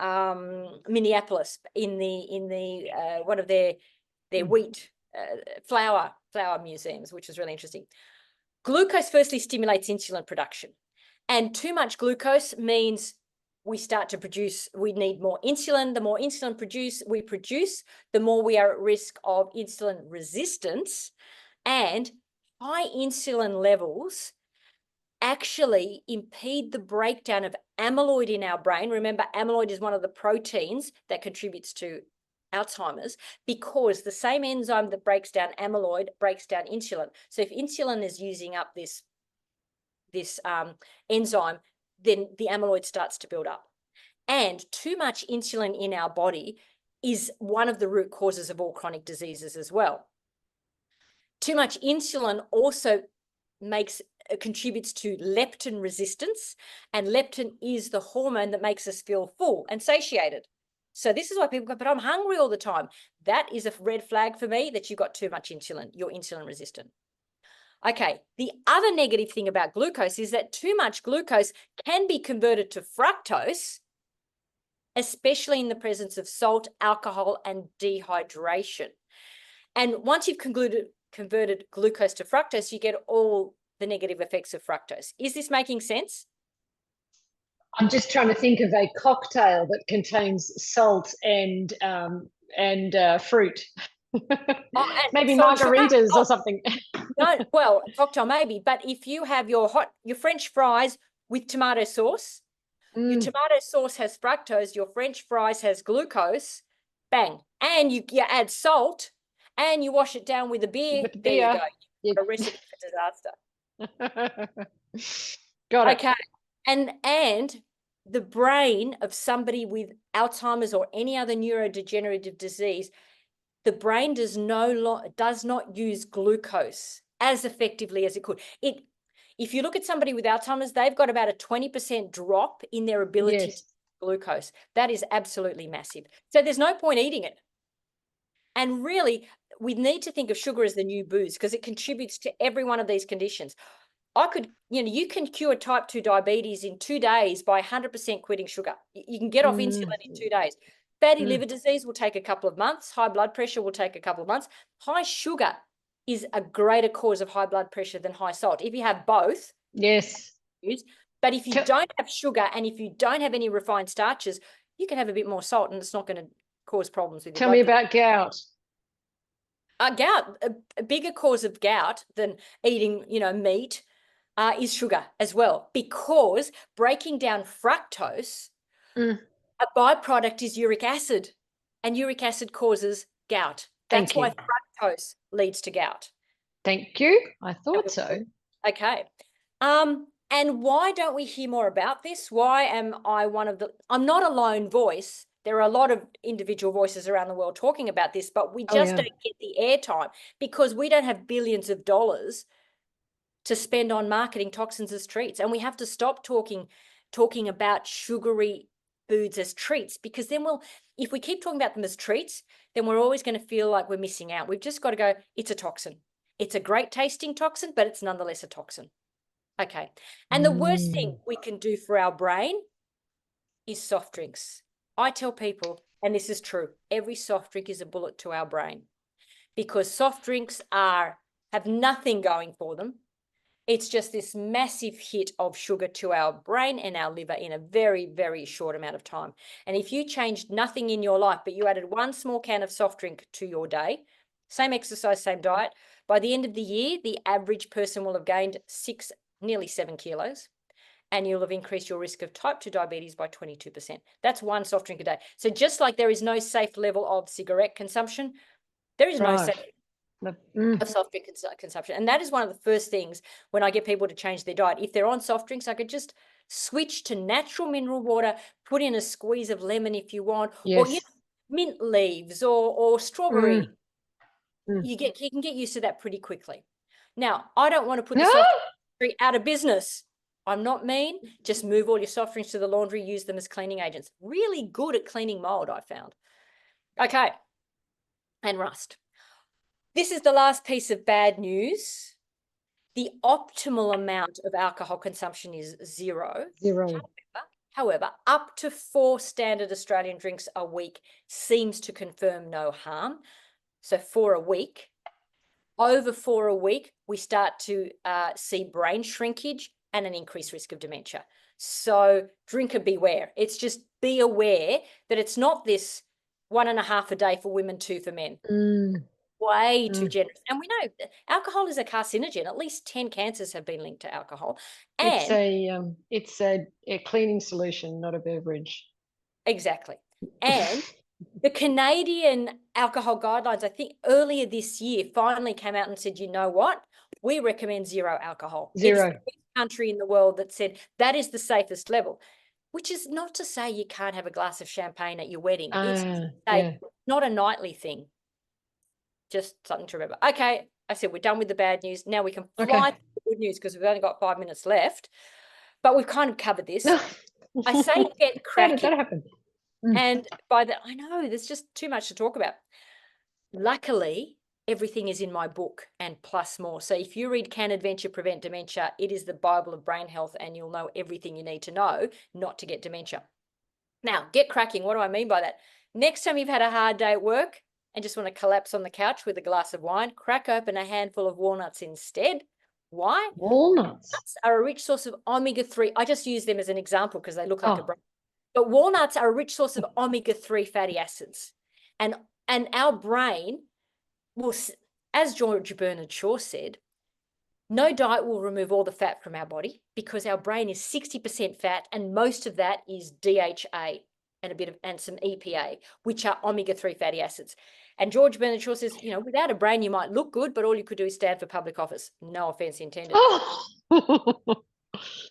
Minneapolis in the one of their wheat flour museums, which is really interesting. Glucose firstly stimulates insulin production, and too much glucose means we start to produce, we need more insulin. The more insulin we produce, the more we are at risk of insulin resistance, and high insulin levels actually impede the breakdown of amyloid in our brain. Remember, amyloid is one of the proteins that contributes to Alzheimer's, because the same enzyme that breaks down amyloid breaks down insulin. So if insulin is using up this enzyme, then the amyloid starts to build up. And too much insulin in our body is one of the root causes of all chronic diseases as well. Too much insulin also contributes to leptin resistance, and leptin is the hormone that makes us feel full and satiated. So this is why people go, but I'm hungry all the time. That is a red flag for me that you've got too much insulin. You're insulin resistant. Okay, the other negative thing about glucose is that too much glucose can be converted to fructose, especially in the presence of salt, alcohol, and dehydration. And once you've converted glucose to fructose, you get all the negative effects of fructose. Is this making sense? I'm just trying to think of a cocktail that contains salt and fruit. Maybe margaritas or something. No, well, cocktail maybe, but if you have your French fries with tomato sauce, your tomato sauce has fructose, your French fries has glucose, bang, and you add salt and you wash it down with a beer. With the there beer. you go. A recipe for disaster. Got it. Okay, and the brain of somebody with Alzheimer's or any other neurodegenerative disease, the brain does not use glucose as effectively as it could. If you look at somebody with Alzheimer's, they've got about a 20% drop in their ability to use glucose. That is absolutely massive. So there's no point eating it. And really, we need to think of sugar as the new booze because it contributes to every one of these conditions. You can cure type 2 diabetes in 2 days by 100% quitting sugar. You can get off insulin in 2 days. Fatty liver disease will take a couple of months. High blood pressure will take a couple of months. High sugar is a greater cause of high blood pressure than high salt. If you have both, yes. But if you don't have sugar and if you don't have any refined starches, you can have a bit more salt and it's not going to cause problems with your Tell me about gout. Gout, a bigger cause of gout than eating, meat is sugar as well, because breaking down fructose, a byproduct is uric acid, and uric acid causes gout. That's why fructose leads to gout. Thank you. I thought so. Okay. And why don't we hear more about this? Why am I I'm not a lone voice. There are a lot of individual voices around the world talking about this, but we just don't get the airtime because we don't have billions of dollars to spend on marketing toxins as treats. And we have to stop talking about sugary foods as treats, because then if we keep talking about them as treats, then we're always going to feel like we're missing out. We've just got to go, it's a toxin. It's a great tasting toxin, but it's nonetheless a toxin. Okay. And the worst thing we can do for our brain is soft drinks. I tell people, and this is true, every soft drink is a bullet to our brain, because soft drinks have nothing going for them. It's just this massive hit of sugar to our brain and our liver in a very, very short amount of time. And if you changed nothing in your life, but you added one small can of soft drink to your day, same exercise, same diet, by the end of the year, the average person will have gained nearly 7 kilos, and you'll have increased your risk of type 2 diabetes by 22%. That's one soft drink a day. So just like there is no safe level of cigarette consumption, there is no safe of soft drink consumption. And that is one of the first things when I get people to change their diet. If they're on soft drinks, I could just switch to natural mineral water, put in a squeeze of lemon if you want, or mint leaves or strawberry. You can get used to that pretty quickly. Now, I don't want to put the soft drink out of business. I'm not mean. Just move all your soft drinks to the laundry, use them as cleaning agents. Really good at cleaning mold, I found. Okay. And rust. This is the last piece of bad news. The optimal amount of alcohol consumption is 0. However, up to 4 standard Australian drinks a week seems to confirm no harm. So 4 a week. Over 4 a week, we start to see brain shrinkage and an increased risk of dementia. So drinker beware. It's just be aware that it's not this 1.5 a day for women, 2 for men. Way too generous. And we know alcohol is a carcinogen. At least 10 cancers have been linked to alcohol. And it's a cleaning solution, not a beverage. Exactly. And the Canadian alcohol guidelines, I think earlier this year, finally came out and said, you know what? We recommend 0 alcohol. 0. country in the world that said that is the safest level, which is not to say you can't have a glass of champagne at your wedding. It's not a nightly thing. Just something to remember. Okay, I said we're done with the bad news. Now we can fly to the good news because we've only got 5 minutes left. But we've kind of covered this. I say get cracking. How did that happen? And by the, I know there's just too much to talk about. Luckily, everything is in my book and plus more. So if you read Can Adventure Prevent Dementia, it is the Bible of brain health, and you'll know everything you need to know not to get dementia. Now, get cracking. What do I mean by that? Next time you've had a hard day at work and just want to collapse on the couch with a glass of wine, crack open a handful of walnuts instead. Why? Walnuts are a rich source of omega-3. I just use them as an example because they look like a brain. But walnuts are a rich source of omega-3 fatty acids. And our brain will, as George Bernard Shaw said, no diet will remove all the fat from our body because our brain is 60% fat, and most of that is DHA and some EPA, which are omega-3 fatty acids. And George Bernard Shaw says, you know, without a brain, you might look good, but all you could do is stand for public office. No offense intended.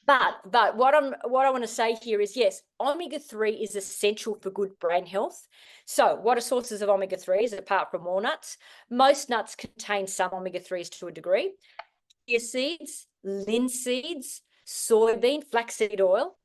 But what I want to say here is, yes, omega-3 is essential for good brain health. So what are sources of omega-3s apart from walnuts? Most nuts contain some omega-3s to a degree. Chia seeds, linseeds, soybean, flaxseed oil,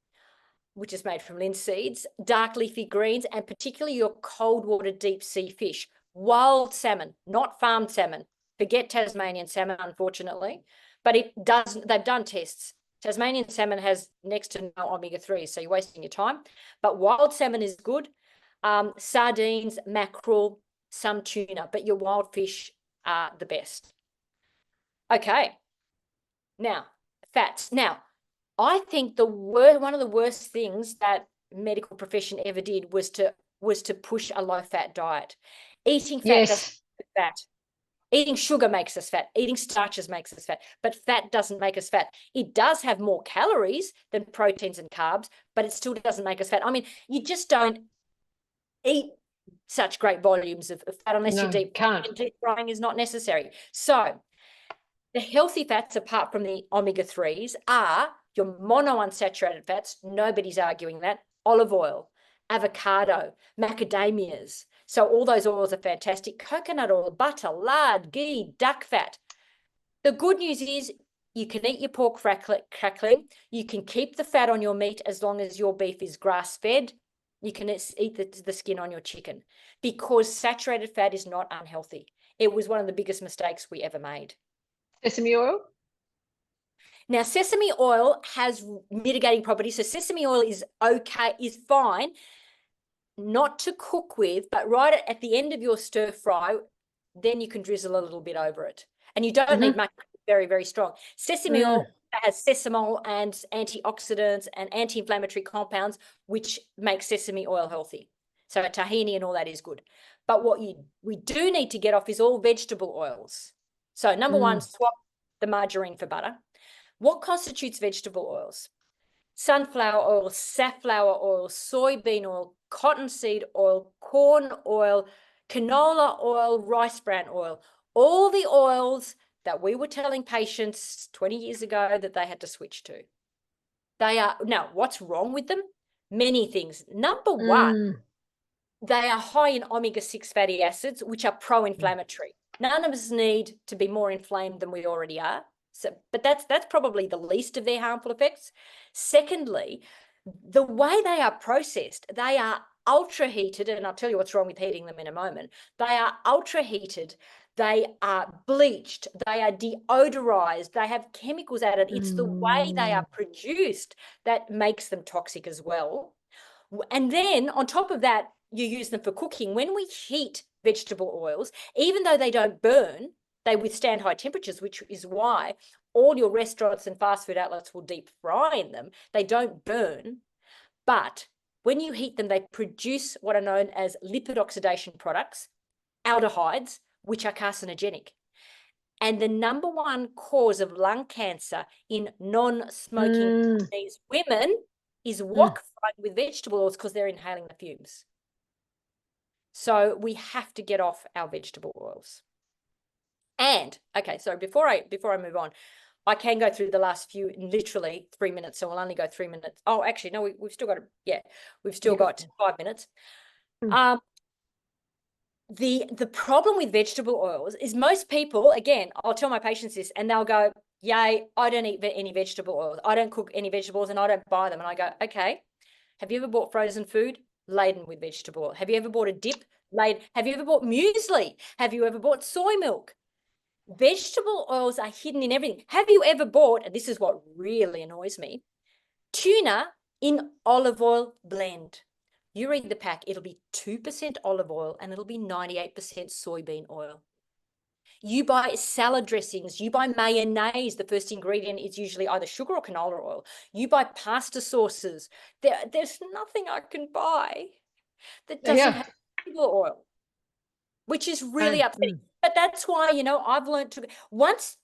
which is made from linseeds, dark leafy greens, and particularly your cold water deep sea fish, wild salmon, not farmed salmon. Forget Tasmanian salmon, unfortunately, but they've done tests. Tasmanian salmon has next to no omega-3, so you're wasting your time. But wild salmon is good. Sardines, mackerel, some tuna, but your wild fish are the best. Okay. Now, fats. Now, I think one of the worst things that medical profession ever did was to push a low-fat diet. Eating fat doesn't make us fat. Eating sugar makes us fat. Eating starches makes us fat. But fat doesn't make us fat. It does have more calories than proteins and carbs, but it still doesn't make us fat. I mean, you just don't eat such great volumes of fat unless you're deep frying, and deep frying is not necessary. So the healthy fats, apart from the omega-3s, are your monounsaturated fats. Nobody's arguing that. Olive oil, avocado, macadamias. So all those oils are fantastic. Coconut oil, butter, lard, ghee, duck fat. The good news is you can eat your pork crackling. You can keep the fat on your meat as long as your beef is grass-fed. You can eat the skin on your chicken, because saturated fat is not unhealthy. It was one of the biggest mistakes we ever made. Sesame oil? Now, sesame oil has mitigating properties. So sesame oil is okay, is fine, not to cook with, but right at the end of your stir fry, then you can drizzle a little bit over it. And you don't need much, very, very strong. Sesame oil has sesamol and antioxidants and anti-inflammatory compounds, which make sesame oil healthy. So tahini and all that is good. But what we do need to get off is all vegetable oils. So number one, swap the margarine for butter. What constitutes vegetable oils? Sunflower oil, safflower oil, soybean oil, cottonseed oil, corn oil, canola oil, rice bran oil. All the oils that we were telling patients 20 years ago that they had to switch to. Now, what's wrong with them? Many things. Number one, they are high in omega-6 fatty acids, which are pro-inflammatory. None of us need to be more inflamed than we already are. So, but that's probably the least of their harmful effects. Secondly, the way they are processed, they are ultra heated, and I'll tell you what's wrong with heating them in a moment. They are ultra heated, they are bleached, they are deodorized, they have chemicals added. It's the way they are produced that makes them toxic as well. And then on top of that, you use them for cooking. When we heat vegetable oils, even though they don't burn, they withstand high temperatures, which is why all your restaurants and fast food outlets will deep fry in them. They don't burn, but when you heat them, they produce what are known as lipid oxidation products, aldehydes, which are carcinogenic. And the number one cause of lung cancer in non-smoking women is wok fried with vegetable oils because they're inhaling the fumes. So we have to get off our vegetable oils. And okay, so before I move on, I can go through the last few in literally 3 minutes, so we'll only go 3 minutes. Oh, actually, no, we've still got we've still got 5 minutes. The problem with vegetable oils is most people, again, I'll tell my patients this and they'll go, yay, I don't eat any vegetable oils. I don't cook any vegetables and I don't buy them. And I go, okay, have you ever bought frozen food laden with vegetable oil? Have you ever bought a dip laden? Have you ever bought muesli? Have you ever bought soy milk? Vegetable oils are hidden in everything. Have you ever bought, and this is what really annoys me, tuna in olive oil blend? You read the pack, it'll be 2% olive oil and it'll be 98% soybean oil. You buy salad dressings, you buy mayonnaise, the first ingredient is usually either sugar or canola oil. You buy pasta sauces. There's nothing I can buy that doesn't have vegetable oil, which is really upsetting. But that's why, you know, I've learned to, once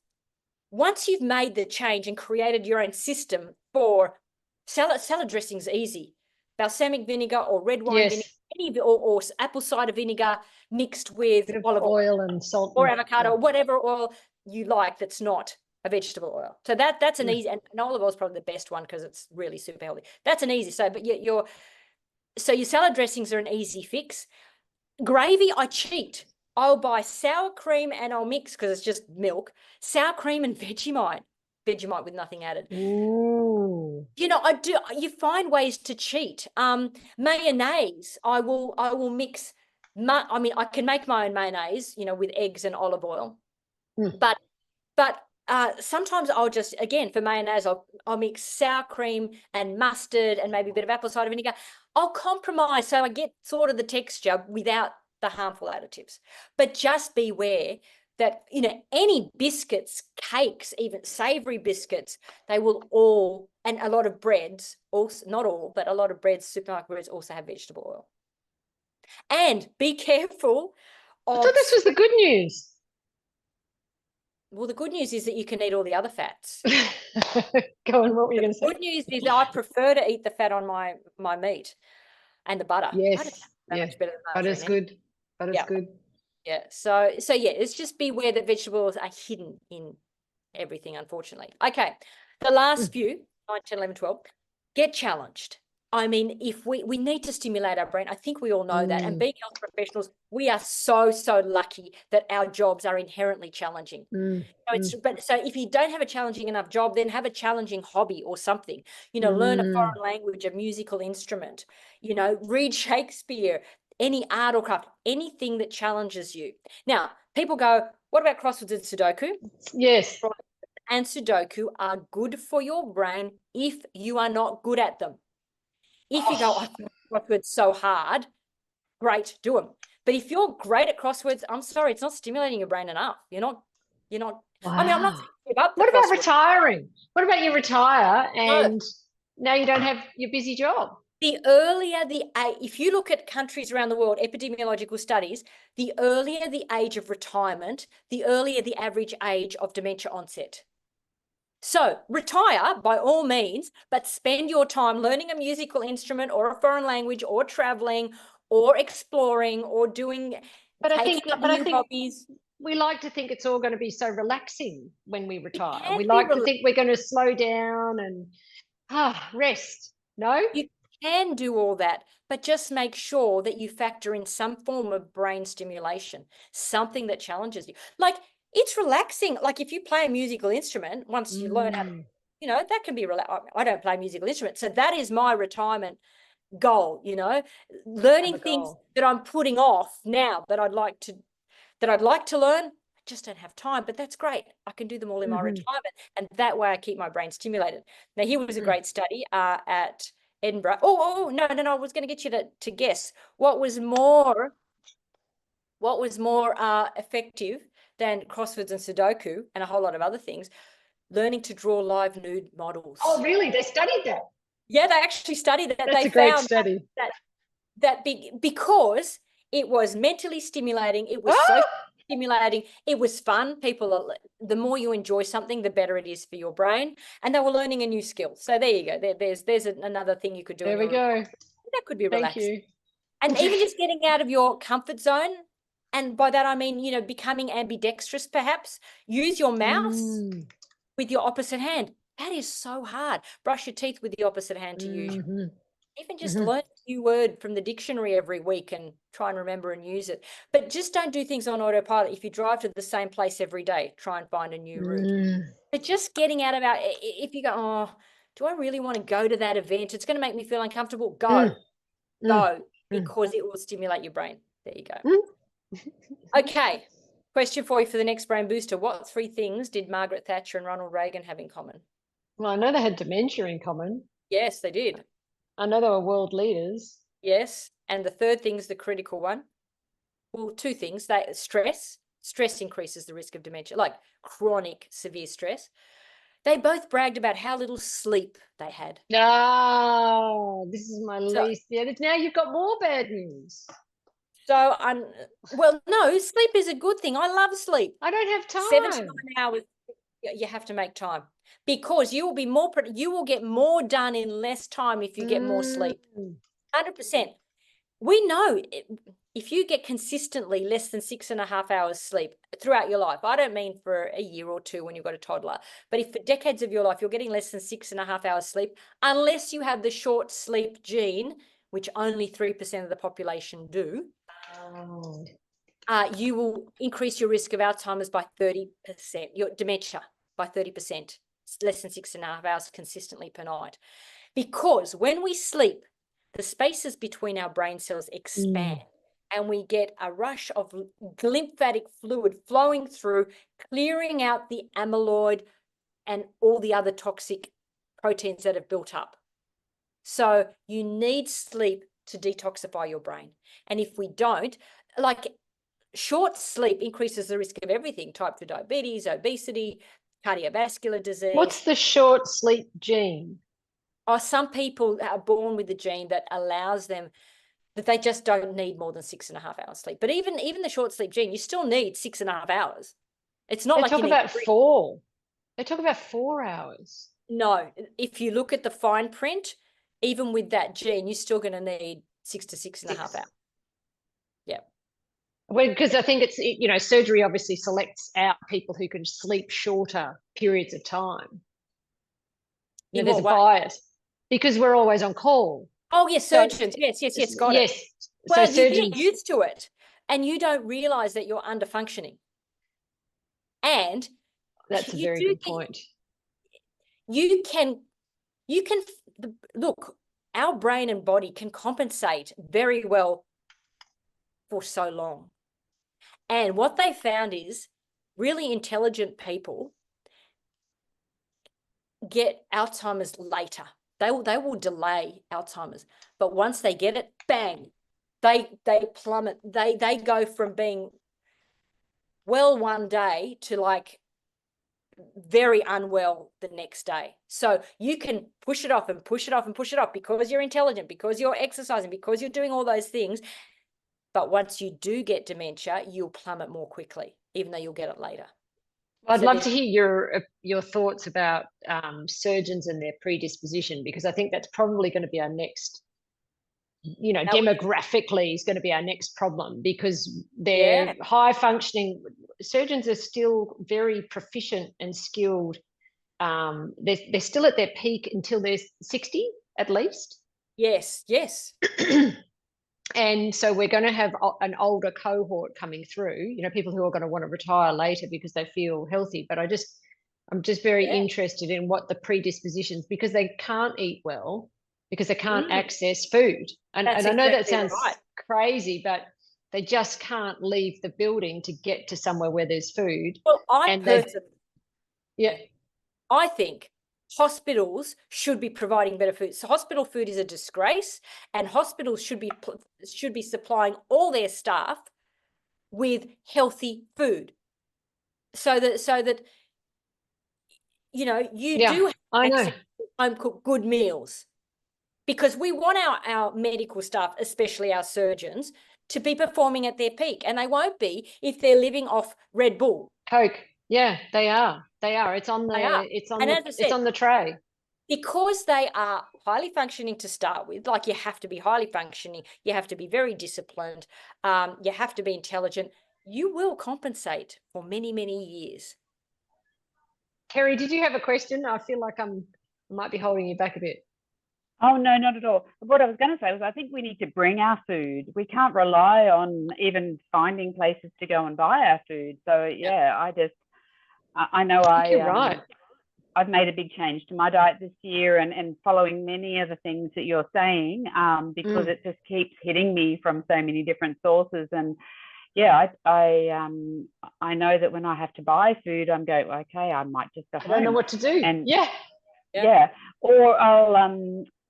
you've made the change and created your own system for salad dressings, easy. Balsamic vinegar or red wine vinegar, or apple cider vinegar mixed with olive oil and salt or avocado or whatever oil you like that's not a vegetable oil. So that's an easy, and olive oil is probably the best one because it's really super healthy. That's an easy. So, but your salad dressings are an easy fix. Gravy, I cheat. I'll buy sour cream and I'll mix, because it's just milk, sour cream and Vegemite with nothing added. Ooh. You know, you find ways to cheat. Mayonnaise, I will mix, I mean, I can make my own mayonnaise, you know, with eggs and olive oil. But sometimes I'll just, again, for mayonnaise, I'll mix sour cream and mustard and maybe a bit of apple cider vinegar. I'll compromise so I get sort of the texture without the harmful additives. But just beware that, you know, any biscuits, cakes, even savory biscuits, they will all, and a lot of breads, also, not all, but a lot of breads, supermarket breads also have vegetable oil. And be careful of... I thought this was the good news. Well, the good news is that you can eat all the other fats. Go on, what were you going to say? The good news is I prefer to eat the fat on my meat and the butter. Yes, much better than butter's good. Butter's good. Yeah. So yeah, it's just beware that vegetables are hidden in everything, unfortunately. Okay. The last few, 9, 10, 11, 12, get challenged. I mean, if we need to stimulate our brain, I think we all know that. And being health professionals, we are so lucky that our jobs are inherently challenging. So if you don't have a challenging enough job, then have a challenging hobby or something. You know, learn a foreign language, a musical instrument. You know, read Shakespeare, any art or craft, anything that challenges you. Now, people go, what about crosswords and Sudoku? Yes. And Sudoku are good for your brain if you are not good at them. If you go, I find crosswords so hard, great, do them. But if you're great at crosswords, I'm sorry, it's not stimulating your brain enough. You're not. Wow. I mean, I'm not saying give up. What about retiring? What about you retire and now you don't have your busy job? The earlier if you look at countries around the world, epidemiological studies, the earlier the age of retirement, the earlier the average age of dementia onset. So retire by all means, but spend your time learning a musical instrument or a foreign language or traveling or exploring or taking up new hobbies. We like to think it's all going to be so relaxing when we retire. We like to think we're going to slow down and rest. No? You can do all that, but just make sure that you factor in some form of brain stimulation, something that challenges you. Like, it's relaxing. Like if you play a musical instrument, once you learn how to, you know, that can be relaxing. I don't play musical instruments. So that is my retirement goal, you know, learning things that I'm putting off now that I'd like to learn. I just don't have time, but that's great. I can do them all in my retirement. And that way I keep my brain stimulated. Now, here was a great study at Edinburgh. No, I was going to get you to guess what was more effective than crosswords and Sudoku and a whole lot of other things, learning to draw live nude models. Oh, really? They studied that? Yeah, they actually studied that. That's a great study. Because it was mentally stimulating, it was so stimulating, it was fun. The more you enjoy something, the better it is for your brain. And they were learning a new skill. So there you go. There's another thing you could do. There we go. That could be relaxing. Thank you. And even just getting out of your comfort zone. And by that, I mean, you know, becoming ambidextrous, perhaps. Use your mouse. with your opposite hand. That is so hard. Brush your teeth with the opposite hand to use. Even just learn a new word from the dictionary every week and try and remember and use it. But just don't do things on autopilot. If you drive to the same place every day, try and find a new route. But just getting out of if you go, oh, do I really want to go to that event? It's going to make me feel uncomfortable. Go, because it will stimulate your brain. There you go. Okay. Question for you for the next brain booster. What 3 things did Margaret Thatcher and Ronald Reagan have in common? Well, I know they had dementia in common. Yes, they did. I know they were world leaders. Yes. And the third thing is the critical one. Well, 2 things. Stress. Stress increases the risk of dementia, like chronic severe stress. They both bragged about how little sleep they had. Oh, this is my least. Yeah, now you've got more bad news. So, well, no, sleep is a good thing. I love sleep. I don't have time. 7 to 9 hours. You have to make time because you will be more. You will get more done in less time if you get more sleep. 100%. We know if you get consistently less than 6.5 hours sleep throughout your life, I don't mean for a year or 2 when you've got a toddler, but if for decades of your life you're getting less than 6.5 hours sleep, unless you have the short sleep gene, which only 3% of the population do, you will increase your risk of Alzheimer's by 30%, your dementia by 30%, less than 6.5 hours consistently per night. Because when we sleep, the spaces between our brain cells expand and we get a rush of lymphatic fluid flowing through, clearing out the amyloid and all the other toxic proteins that have built up. So you need sleep to detoxify your brain. And if we don't, like short sleep increases the risk of everything, type 2 diabetes, obesity, cardiovascular disease. What's the short sleep gene? Some people are born with a gene that allows them that they just don't need more than 6.5 hours sleep. But even the short sleep gene, you still need 6.5 hours. It's not They like talk you about need 4. They talk about 4 hours. No, if you look at the fine print, even with that gene, you're still going to need 6 to 6.5 hours. Yeah. Well, because I think it's, surgery obviously selects out people who can sleep shorter periods of time. There's a bias because we're always on call. Oh, yes, surgeons. Yes, got it. Yes. Well, so you get used to it and you don't realize that you're under functioning. And that's a very good point. You can look, our brain and body can compensate very well for so long. And what they found is really intelligent people get Alzheimer's later. They will delay Alzheimer's, but once they get it, bang, they plummet. They go from being well one day to like very unwell the next day. So you can push it off and push it off and push it off because you're intelligent, because you're exercising, because you're doing all those things. But once you do get dementia, you'll plummet more quickly, even though you'll get it later. I'd love to hear your thoughts about surgeons and their predisposition, because I think that's probably going to be our next, demographically is going to be our next problem, because they're high functioning. Surgeons are still very proficient and skilled. They're still at their peak until they're 60 at least. Yes. And so we're going to have an older cohort coming through, people who are going to want to retire later because they feel healthy. But I'm just very interested in what the predispositions, because they can't eat well, because they can't access food. And I know that sounds crazy, but they just can't leave the building to get to somewhere where there's food. Well, I think hospitals should be providing better food. So hospital food is a disgrace, and hospitals should be supplying all their staff with healthy food, so that you do have home cooked good meals, because we want our medical staff, especially our surgeons, to be performing at their peak, and they won't be if they're living off Red Bull, Coke. Yeah, they are. It's on the tray. Because they are highly functioning to start with. Like, you have to be highly functioning, you have to be very disciplined, you have to be intelligent. You will compensate for many, many years. Kerry, did you have a question? I feel like I might be holding you back a bit. Oh, no, not at all. What I was going to say was I think we need to bring our food. We can't rely on even finding places to go and buy our food. So, yeah, I know You're right. I've made a big change to my diet this year and following many of the things that you're saying, because it just keeps hitting me from so many different sources. And yeah, I know that when I have to buy food, I'm going, okay, I might just go home. I don't know what to do. And Yeah. or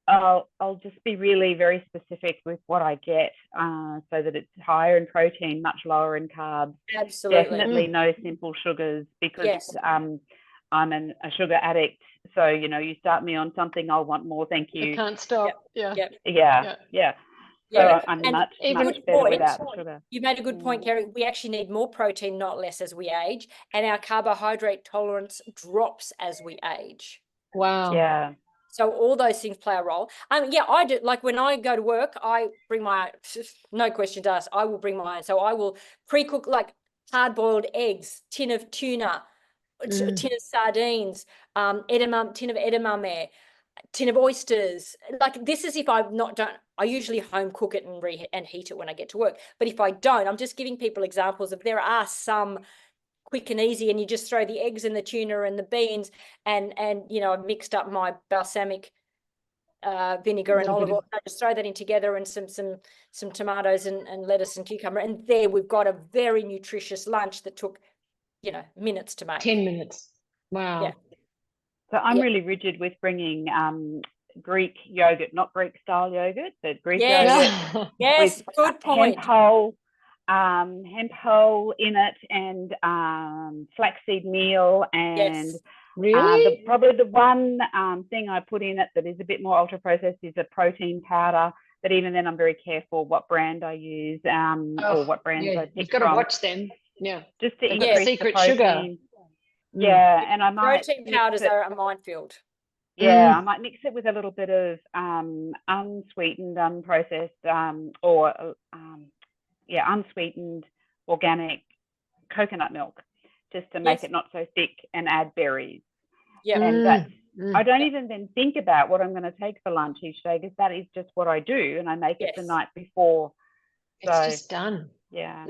I'll just be really very specific with what I get, so that it's higher in protein, much lower in carbs. Absolutely. Definitely no simple sugars, because Yes. I'm a sugar addict. So, you know, you start me on something, I'll want more. Thank you. You can't stop. Yep. Yeah. So Yeah. I'm And much even better point. without sugar. You made a good point, Kerry. We actually need more protein, not less, as we age, and our carbohydrate tolerance drops as we age. Wow. Yeah. So all those things play a role. Yeah, I do. Like when I go to work, I bring my, no questions asked, I will bring my own. So I will pre-cook like hard-boiled eggs, tin of tuna, tin of sardines, tin of edamame, tin of oysters. Like this is if I've not done, I usually home cook it and heat it when I get to work. But if I don't, I'm just giving people examples of there are some quick and easy, and you just throw the eggs and the tuna and the beans and you know, I've mixed up my balsamic vinegar and olive oil. I just throw that in together, and some tomatoes and lettuce and cucumber, and there we've got a very nutritious lunch that took, you know, minutes to make. 10 minutes. Wow. Yeah. So I'm really rigid with bringing Greek yogurt, not Greek style yogurt, but Greek yogurt. Yes, with good point. hemp hull in it, and flaxseed meal, and really probably the one thing I put in it that is a bit more ultra processed is a protein powder. But even then, I'm very careful what brand I use, or what brands I pick. You've got to watch them. Yeah, just to They've increase got secret the protein. sugar. Yeah, and I might protein powders are a minefield. Yeah, I might mix it with a little bit of unsweetened, unprocessed, or unsweetened organic coconut milk, just to make it not so thick, and add berries. Yeah, and that's I don't even then think about what I'm going to take for lunch each day, because that is just what I do, and I make it the night before. It's just done. Yeah.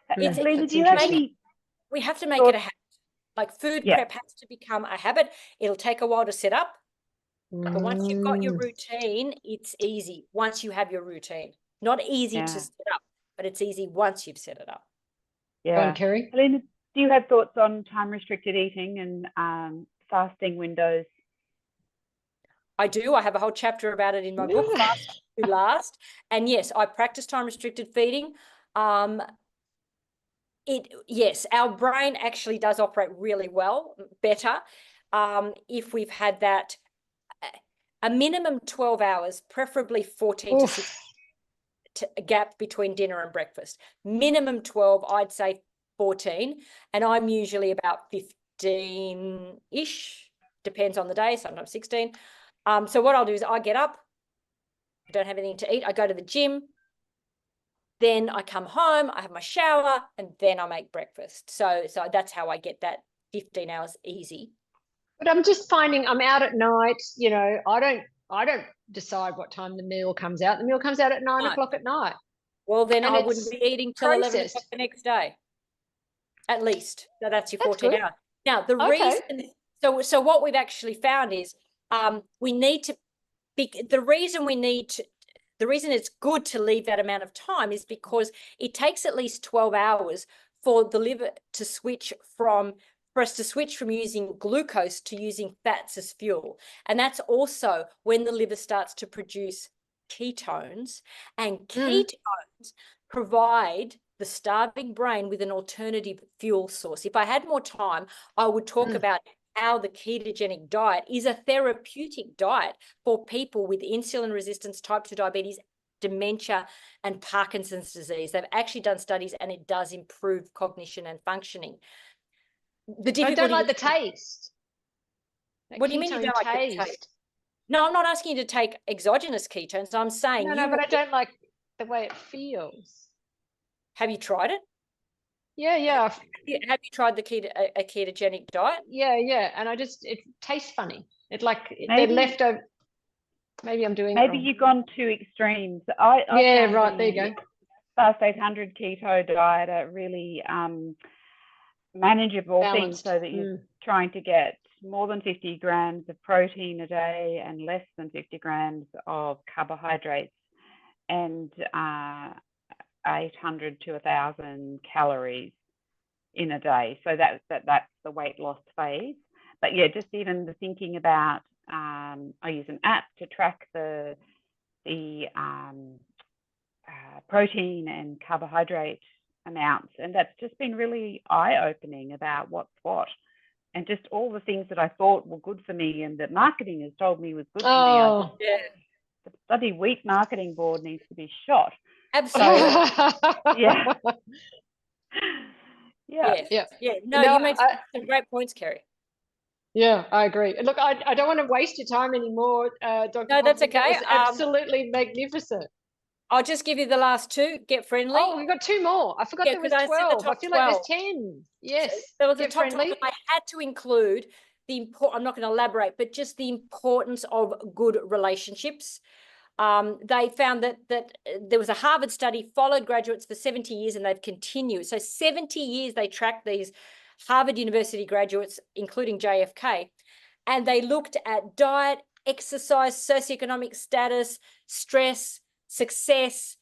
Helena, do you have any? We have to make it a habit. Like food prep has to become a habit. It'll take a while to set up, but once you've got your routine, it's easy. Once you have your routine, not easy to set up, but it's easy once you've set it up. Yeah. Kerry? Helena, do you have thoughts on time restricted eating and fasting windows? I do. I have a whole chapter about it in my book, Fast to Last. And yes, I practice time restricted feeding. Yes, our brain actually does operate really well, better, if we've had that a minimum 12 hours, preferably 14 to 16 gap between dinner and breakfast. Minimum 12, I'd say 14, and I'm usually about 15-ish, depends on the day, sometimes 16. So what I'll do is I get up, I don't have anything to eat, I go to the gym, then I come home, I have my shower, and then I make breakfast. So that's how I get that 15 hours easy. But I'm just finding I'm out at night, you know, I don't decide what time the meal comes out. The meal comes out at 9 o'clock at night. Well, then I wouldn't be eating till 11 o'clock the next day, at least. So that's your 14 hours. Now, the reason, so what we've actually found is we need to, the reason it's good to leave that amount of time is because it takes at least 12 hours for the liver to switch from, for us to switch from using glucose to using fats as fuel. And that's also when the liver starts to produce ketones, and ketones provide the starving brain with an alternative fuel source. If I had more time, I would talk about how the ketogenic diet is a therapeutic diet for people with insulin resistance, type 2 diabetes, dementia, and Parkinson's disease. They've actually done studies, and it does improve cognition and functioning. The difficulty, I don't like the taste. What do you mean you don't like the taste? No, I'm not asking you to take exogenous ketones. I'm saying no, but I don't like the way it feels. Have you tried it? Yeah. Have you tried a ketogenic diet? Yeah. And it tastes funny. They're Maybe, leftover. Maybe I'm doing it maybe wrong. you've gone to extremes. I Yeah, found right. There you the go. Fast 800 keto diet a really manageable thing, Balanced. so that you're trying to get more than 50 grams of protein a day and less than 50 grams of carbohydrates, and 800 to 1,000 calories in a day. So that's the weight loss phase. But yeah, just even the thinking about, I use an app to track the protein and carbohydrate amounts, and that's just been really eye-opening about what's what, and just all the things that I thought were good for me and that marketing has told me was good for me. Yeah. The bloody wheat marketing board needs to be shot. Absolutely. Yeah. Yeah. No, you made some great points, Kerry. Yeah, I agree. Look, I don't want to waste your time anymore, Dr. No, that's Popovic. That okay. was absolutely magnificent. I'll just give you the last two. Get friendly. Oh, we've got two more. I forgot there was because I said the 12. I top feel 12. like there's 10. Yes. So there was a Get top friendly. 12. I had to include I'm not going to elaborate, but just the importance of good relationships. They found that there was a Harvard study, followed graduates for 70 years, and they've continued. So 70 years they tracked these Harvard University graduates, including JFK, and they looked at diet, exercise, socioeconomic status, stress, success,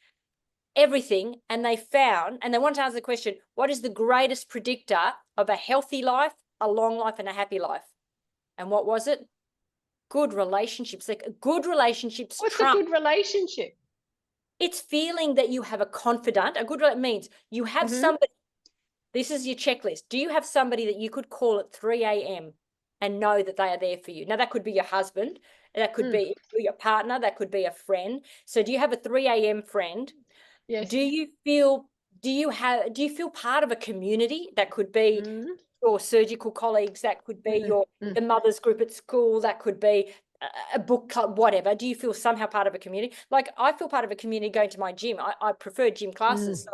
everything. And they found, and they wanted to answer the question, what is the greatest predictor of a healthy life, a long life, and a happy life? And what was it? Good relationships. Like good relationships. What's a good relationship? It's feeling that you have a confidant. A good means you have somebody. This is your checklist. Do you have somebody that you could call at 3 a.m. and know that they are there for you? Now, that could be your husband. That could be your partner. That could be a friend. So do you have a 3 a.m. friend? Yes. Do you feel part of a community? That could be your surgical colleagues. That could be the mothers group at school. That could be a book club, whatever. Do you feel somehow part of a community? Like I feel part of a community going to my gym. I prefer gym classes. So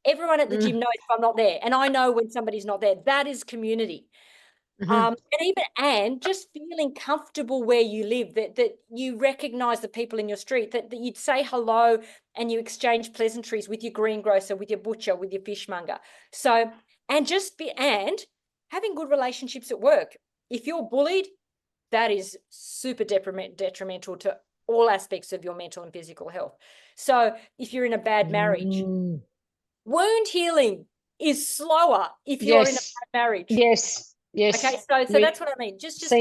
everyone at the gym knows if I'm not there, and I know when somebody's not there. That is community. And just feeling comfortable where you live, that you recognize the people in your street, that you'd say hello and you exchange pleasantries with your greengrocer, with your butcher, with your fishmonger. So, and having good relationships at work. If you're bullied, that is super detrimental to all aspects of your mental and physical health. So if you're in a bad marriage, wound healing is slower if you're in a bad marriage. Yes. Okay, so that's what I mean. Just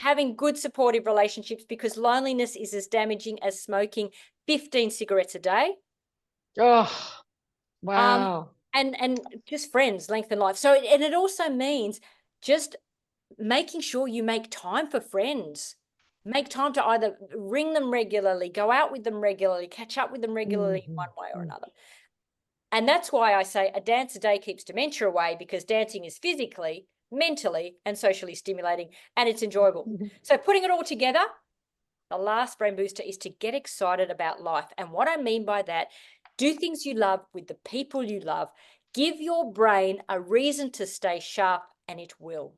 having good supportive relationships, because loneliness is as damaging as smoking 15 cigarettes a day. Oh, wow. And just friends, lengthen life. So, and it also means just making sure you make time for friends. Make time to either ring them regularly, go out with them regularly, catch up with them regularly in one way or another. And that's why I say a dance a day keeps dementia away, because dancing is physically, mentally, and socially stimulating, and it's enjoyable. So putting it all together, the last brain booster is to get excited about life. And what I mean by that, do things you love with the people you love. Give your brain a reason to stay sharp, and it will.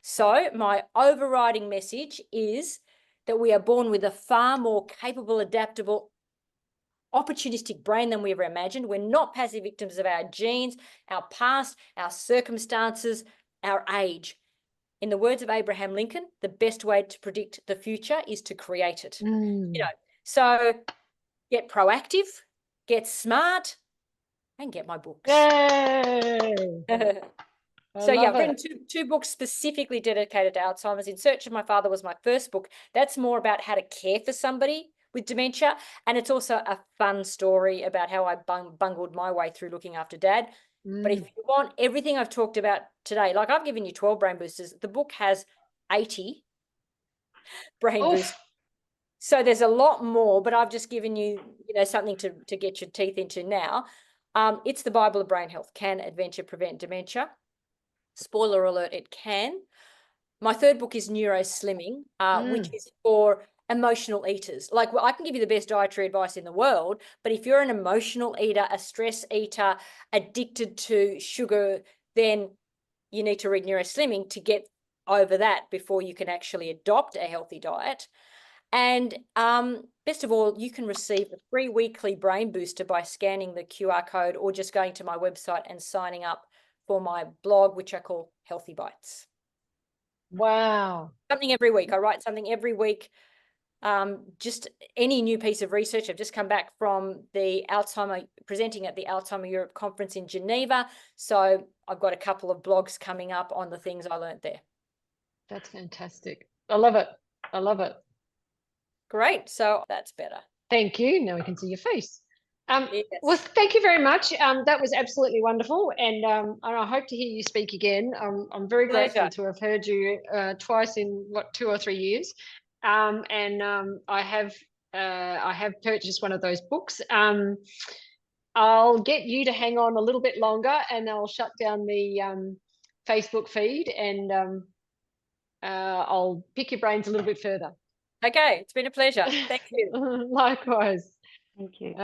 So my overriding message is that we are born with a far more capable, adaptable, opportunistic brain than we ever imagined. We're not passive victims of our genes, our past, our circumstances, our age. In the words of Abraham Lincoln, the best way to predict the future is to create it. So get proactive, get smart, and get my books. Yay! So yeah, I've written two books specifically dedicated to Alzheimer's. In Search of My Father was my first book. That's more about how to care for somebody with dementia, and it's also a fun story about how I bungled my way through looking after Dad. But if you want everything I've talked about today, like I've given you 12 brain boosters, the book has 80 brain boosters. So there's a lot more, but I've just given you, something to get your teeth into now. It's the Bible of brain health. Can adventure prevent dementia? Spoiler alert, it can. My third book is Neuro Slimming, which is for emotional eaters. Like, well, I can give you the best dietary advice in the world, but if you're an emotional eater, a stress eater, addicted to sugar, then you need to read Neuroslimming to get over that before you can actually adopt a healthy diet. And best of all, you can receive a free weekly brain booster by scanning the QR code or just going to my website and signing up for my blog, which I call Healthy Bites. Wow. Something every week. I write something every week. Just any new piece of research. I've just come back from the presenting at the Alzheimer Europe conference in Geneva. So I've got a couple of blogs coming up on the things I learned there. That's fantastic. I love it. I love it. Great. So that's better. Thank you. Now we can see your face. Yes. Well, thank you very much. That was absolutely wonderful, and I hope to hear you speak again. I'm very grateful to have heard you twice in 2 or 3 years, and I have purchased one of those books. I'll get you to hang on a little bit longer, and I'll shut down the Facebook feed, and I'll pick your brains a little bit further. Okay, it's been a pleasure. Thank you. Likewise. Thank you.